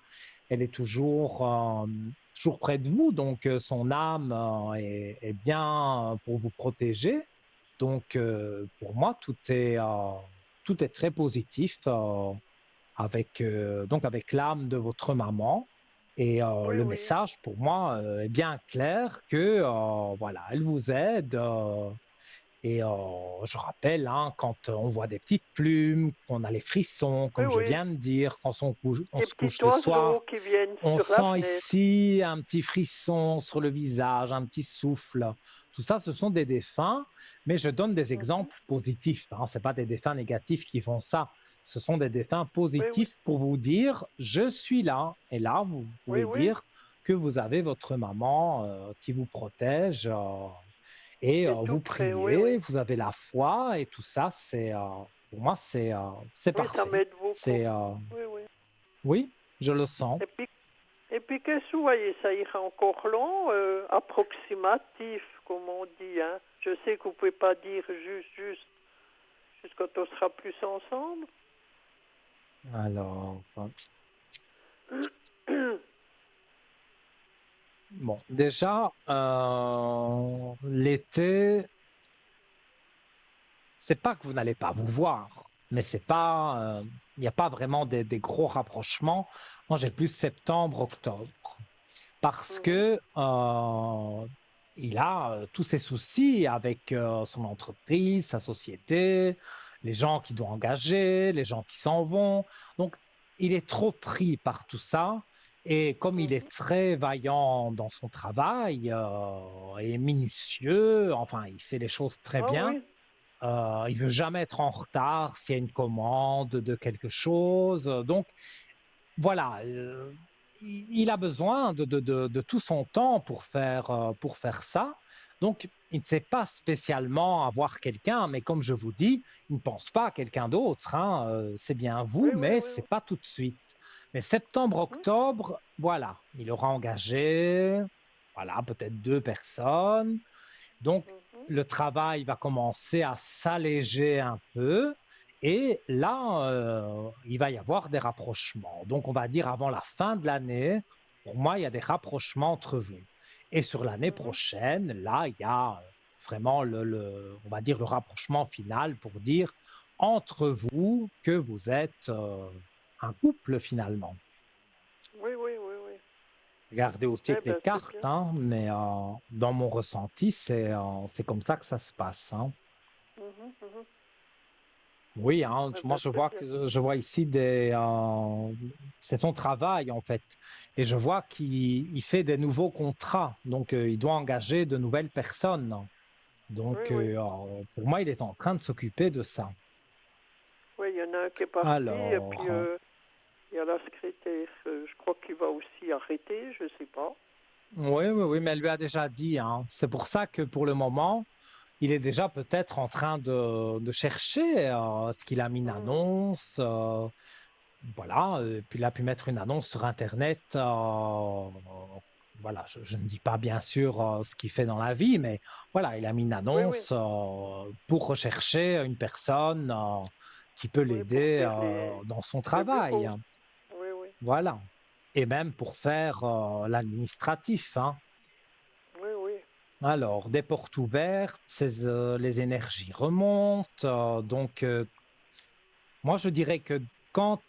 elle est toujours près de vous donc son âme est bien pour vous protéger Donc, pour moi, tout est très positif avec l'âme de votre maman. Et Oui, le oui. message, pour moi, est bien clair que voilà, elle vous aide. Et je rappelle, hein, quand on voit des petites plumes, qu'on a les frissons, Oui, comme je oui. viens de dire, quand on Les se petits couche le oiseaux soir, qui viennent on sur la sent fenêtre. ici un petit frisson sur le visage, un petit souffle. Tout ça, ce sont des défunts, mais je donne des Mhm. exemples positifs. Hein. Ce pas des défunts négatifs qui font ça. Ce sont des défunts Oui, oui. positifs pour vous dire, je suis là. Et là, vous Oui, pouvez oui. dire que vous avez votre maman qui vous protège et Qui est tout vous près. Oui, oui. priez, vous avez la foi et tout ça, pour moi, c'est Oui, ça parfait. m'aide beaucoup. C'est, Oui, oui. oui, je le sens. Et puis, qu'est-ce que vous voyez, ça ira encore long, approximatif, comme on dit. Hein. Je sais que vous ne pouvez pas dire juste quand on sera plus ensemble. Alors, bon, déjà, l'été, c'est pas que vous n'allez pas vous voir, mais c'est pas, il n'y a pas vraiment des gros rapprochements. Moi, j'ai plus septembre, octobre, parce Mhm. que il a tous ses soucis avec son entreprise, sa société, les gens qu'il doit engager, les gens qui s'en vont. Donc, il est trop pris par tout ça. Et comme il est Mhm. très vaillant dans son travail et minutieux, enfin, il fait les choses très Ah bien. oui. Il veut jamais être en retard s'il y a une commande de quelque chose. Donc, voilà, il a besoin de tout son temps pour faire ça. Donc, il ne sait pas spécialement avoir quelqu'un, mais comme je vous dis, il ne pense pas à quelqu'un d'autre. Hein. C'est bien vous, Oui, oui, mais oui, c'est oui. pas tout de suite. Mais septembre, Mhm. octobre, voilà, il aura engagé, voilà, peut-être 2 personnes. Donc, Mhm. le travail va commencer à s'alléger un peu et là, il va y avoir des rapprochements. Donc, on va dire avant la fin de l'année, pour moi, il y a des rapprochements entre vous. Et sur l'année Mhm. prochaine, là, il y a vraiment on va dire le rapprochement final pour dire entre vous que vous êtes un couple finalement. Oui, oui, oui, oui. Regardez aussi Eh avec les bien, c'est cartes, bien. hein, mais dans mon ressenti, c'est comme ça que ça se passe. Hein. Mhm, mhm. Oui, hein, Eh moi bien, c'est bien. je vois ici c'est son travail en fait, et je vois qu'il fait des nouveaux contrats, donc il doit engager de nouvelles personnes. Oui, Donc oui. pour moi, il est en train de s'occuper de ça. Oui, il y en a un qui est parti, et puis Alors, il y a la secrétaire. Je crois qu'il va aussi arrêter, je sais pas. oui, oui, oui, mais elle lui a déjà dit, hein. C'est pour ça que pour le moment, il est déjà peut-être en train de chercher ce qu'il a mis une Mhm. annonce. Voilà, puis il a pu mettre une annonce sur Internet. Voilà, je ne dis pas bien sûr ce qu'il fait dans la vie, mais voilà, il a mis une Oui, oui. annonce pour rechercher une personne qui peut Oui, pour l'aider faire dans son le travail. bureau. Oui, oui. Voilà. Et même pour faire l'administratif. Hein. Oui, oui. Alors, des portes ouvertes, les énergies remontent. Donc, moi, je dirais que quand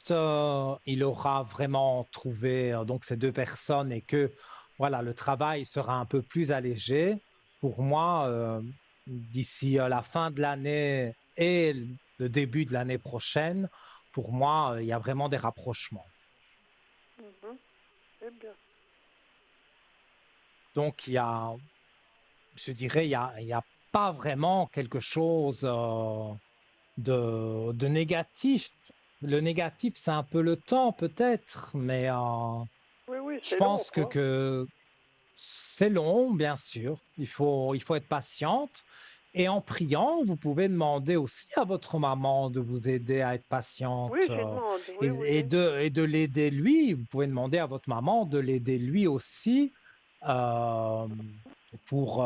il aura vraiment trouvé donc ces 2 personnes et que voilà, le travail sera un peu plus allégé, pour moi, d'ici la fin de l'année et le début de l'année prochaine, pour moi, il y a vraiment des rapprochements. Mhm. C'est bien. Donc, je dirais, il y a pas vraiment quelque chose de négatif. Le négatif, c'est un peu le temps peut-être, mais Oui, oui, je c'est long, pense quoi. que c'est long, bien sûr. Il faut être patiente. Et en priant, vous pouvez demander aussi à votre maman de vous aider à être patiente Oui, j'y demande. Oui, oui, oui. et de l'aider lui. Vous pouvez demander à votre maman de l'aider lui aussi euh, pour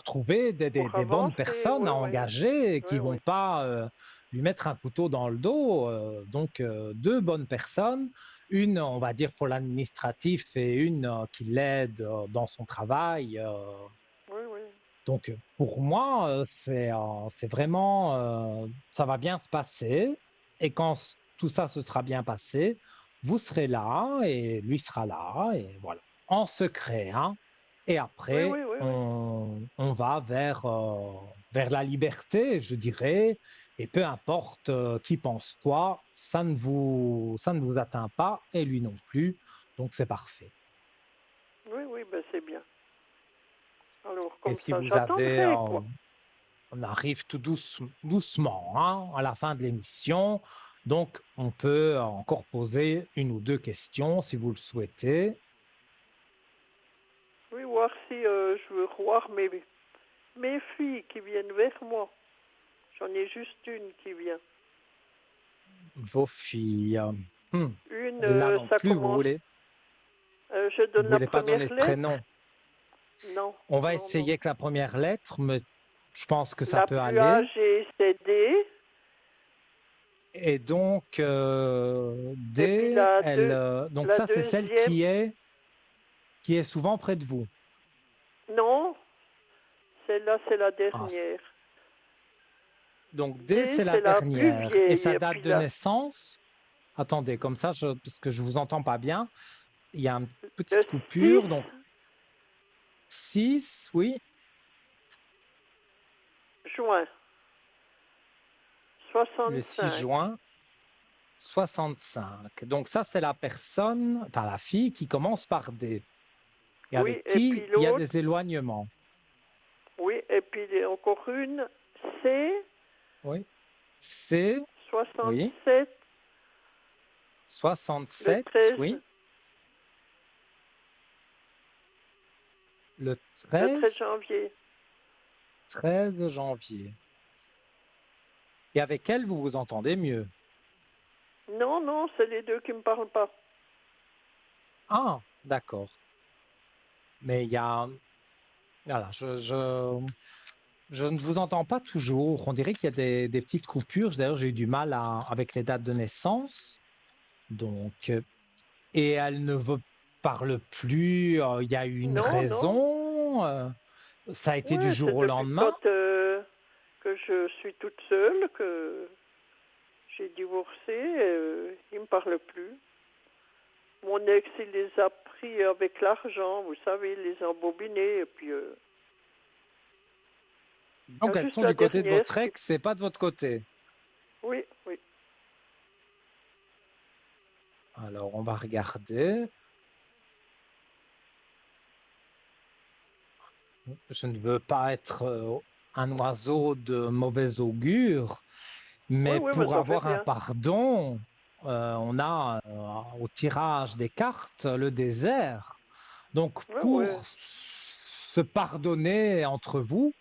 trouver Pour des bonnes avancer, personnes oui, à oui. engager et Oui, qui oui. vont pas lui mettre un couteau dans le dos. Donc, 2 bonnes personnes, une, on va dire, pour l'administratif et une qui l'aide dans son travail. Oui, oui. Donc, pour moi, c'est vraiment, ça va bien se passer. Et quand tout ça se sera bien passé, vous serez là et lui sera là, et voilà, en secret, hein. Et Oui, après, oui, oui, oui. on va vers la liberté, je dirais. Et peu importe qui pense quoi, ça ne vous atteint pas, et lui non plus. Donc, c'est parfait. Oui, oui, ben c'est bien. Alors, Et comme si ça, vous avez, j'attendrai, quoi. on arrive tout doucement, hein, à la fin de l'émission. Donc, on peut encore poser une ou deux questions si vous le souhaitez. Oui, voir si je veux voir mes filles qui viennent vers moi. J'en ai juste une qui vient. Vos filles. Hmm, Une, Là non ça plus, commence. Je vous donne la voulez pas donner première de lettre. prénom. Non, On va non, non. essayer avec la première lettre, mais je pense que ça La peut plus aller. âgée, c'est D. Et donc, Et puis D, donc la ça, c'est celle deuxième, qui est souvent près de vous. non, celle-là, c'est la Ah, dernière. donc D, D, c'est la c'est la plus dernière. Et vieille. sa Et date puis de naissance? Attendez, comme ça, parce que je vous entends pas bien, il y a une le petite 6 coupure. Donc, 6, oui, juin le 6 65. juin 65. Donc, ça, c'est la personne, enfin la fille qui commence par D et Oui, avec et puis qui il y a l'autre, des éloignements. oui, et puis encore une, C, Oui, c'est, oui, 67, le 67, 13, oui, le le 13, 13 janvier. 13 janvier. Et avec elle, vous vous entendez mieux. Non, non, c'est les deux qui me parlent pas. Ah, d'accord. Mais il y a, voilà, je ne vous entends pas toujours. On dirait qu'il y a des petites coupures. D'ailleurs, j'ai eu du mal avec les dates de naissance. Donc, et elle ne veut parle plus. Il y a eu une Non, non. raison. Ça a été du Ouais, jour c'est au depuis lendemain. quand que je suis toute seule, que j'ai divorcé, il me parle plus. Mon ex, il les a pris avec l'argent, vous savez, il les a embobinés, et puis il y Donc, a elles juste sont la du côté de dernière votre qui... ex, c'est pas de votre côté. Oui, oui. Alors, on va regarder. Je ne veux pas être un oiseau de mauvais augure, Oui, mais oui, mais pour ça fait avoir un rien. pardon, on a au tirage des cartes le désert. Donc, Oui, oui. pour se pardonner entre vous,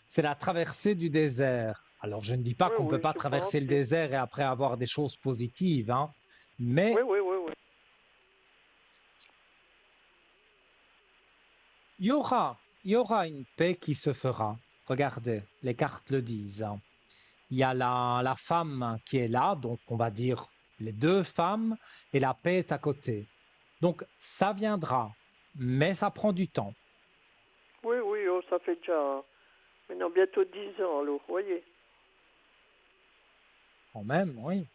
c'est la traversée du désert. Alors, je ne dis pas Oui, qu'on ne peut oui, pas je traverser le pensais. désert et après avoir des choses positives, hein, Oui, mais oui, oui, oui. il y aura une paix qui se fera. Regardez, les cartes le disent, hein. Il y a la femme qui est là, donc on va dire les deux femmes, et la paix est à côté. Donc, ça viendra, mais ça prend du temps, Oui, oui, oh, ça fait déjà maintenant bientôt 10 ans, alors, vous voyez. quand même, oui.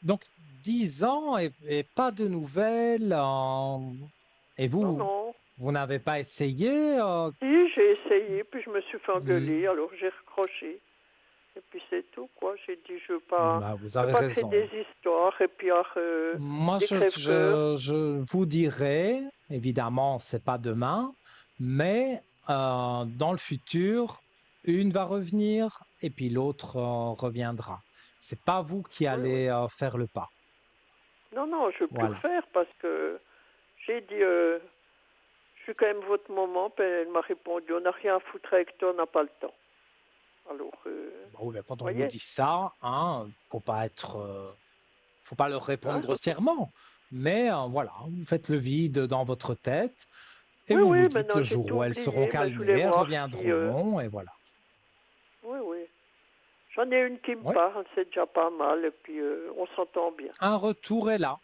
Donc, 10 ans et pas de nouvelles. Et Non, vous, non. vous n'avez pas essayé Si, j'ai essayé, puis je me suis fait engueuler, hmm, alors j'ai recroché. Et puis c'est tout, quoi. J'ai dit, bah, vous je veux avez pas créer raison. des histoires et puis Moi, des crève-cœurs. je vous dirais, évidemment, c'est pas demain, mais dans le futur, une va revenir et puis l'autre reviendra. C'est pas vous qui Oui, oui. allez faire le pas. Non, non, je veux plus Voilà. refaire parce que j'ai dit, je suis quand même votre maman, puis elle m'a répondu, on n'a rien à foutre avec toi, on n'a pas le temps. Alors, Bah oui, mais quand on vous voyez, dit ça, hein, faut pas leur répondre hein, je sais. grossièrement. Mais voilà, vous faites le vide dans votre tête et Oui, vous vous oui, dites maintenant le j'ai jour tout où elles seront oublié, mais je voulais calmées, elles voir si... reviendront et voilà. oui, oui. J'en ai une qui me Oui. parle, c'est déjà pas mal, et puis on s'entend bien. Un retour est là.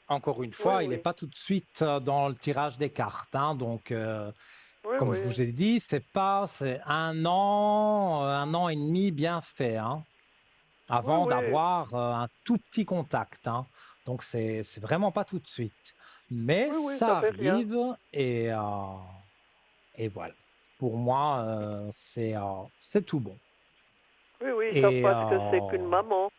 Encore une Oui, fois, il n'est oui. pas tout de suite dans le tirage des cartes, hein, donc Oui, Comme oui. je vous ai dit, c'est 1 an et demi bien fait, hein, Oui, avant oui. d'avoir un tout petit contact, hein. Donc c'est vraiment pas tout de suite. Mais Oui, oui, ça ça fait rien. arrive et voilà. Pour moi, c'est tout bon. Oui, oui, ils savent Et pas ce que c'est qu'une maman.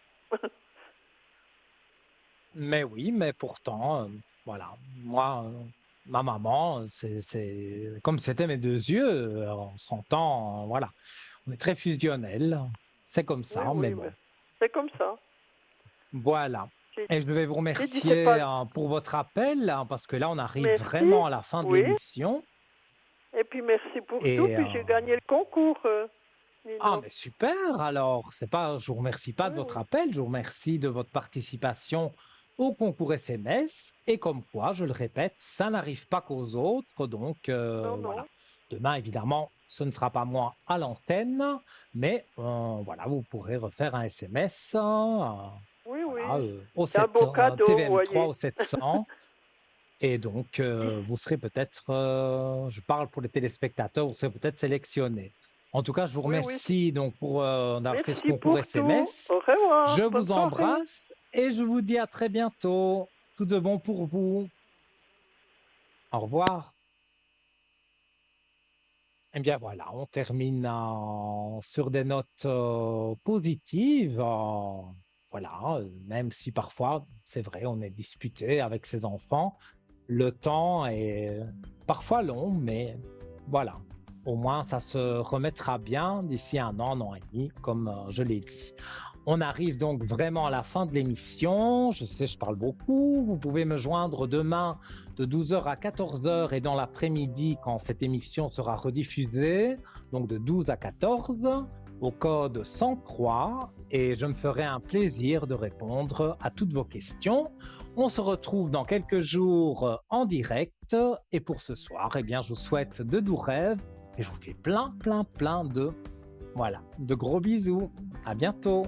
mais oui, mais pourtant, voilà, moi, ma maman, c'est comme c'était mes deux yeux, on s'entend, voilà, on est très fusionnels, c'est comme Oui, ça, mais oui, mais bon, c'est comme ça. voilà. J'ai Et je vais vous j'ai dit, c'est remercier pas pour votre appel, hein, parce que là, on arrive merci. vraiment à la fin de Oui. l'émission. Et puis merci pour tout. Et Puis j'ai gagné le concours, ah, Nino. mais super! Alors, c'est pas, je vous remercie pas Oui, de votre oui. appel, je vous remercie de votre participation au concours SMS. Et comme quoi, je le répète, ça n'arrive pas qu'aux autres. Donc, Non, voilà. non. Demain, évidemment, ce ne sera pas moi à l'antenne, mais voilà, vous pourrez refaire un SMS, Oui, voilà, oui. au C'est un 7, beau cadeau, vous TVM3 voyez. au 700. Et donc, vous serez peut-être, je parle pour les téléspectateurs, vous serez peut-être sélectionnés. En tout cas, je vous Oui, oui. remercie donc pour d'avoir fait ce Merci concours pour tout. SMS. Au revoir. Je Bonne vous soirée. embrasse et je vous dis à très bientôt. Tout de bon pour vous. Au revoir. Eh bien voilà, on termine sur des notes positives. Voilà, même si parfois, c'est vrai, on est disputé avec ses enfants. Le temps est parfois long, mais voilà. Au moins, ça se remettra bien d'ici 1 an et demi, comme je l'ai dit. On arrive donc vraiment à la fin de l'émission. Je sais, je parle beaucoup. Vous pouvez me joindre demain de 12 h à 14 h et dans l'après-midi quand cette émission sera rediffusée, donc de 12 à 14, au code 103, et je me ferai un plaisir de répondre à toutes vos questions. On se retrouve dans quelques jours en direct, et pour ce soir, eh bien, je vous souhaite de doux rêves et je vous fais plein, plein, plein de, voilà, de gros bisous. À bientôt.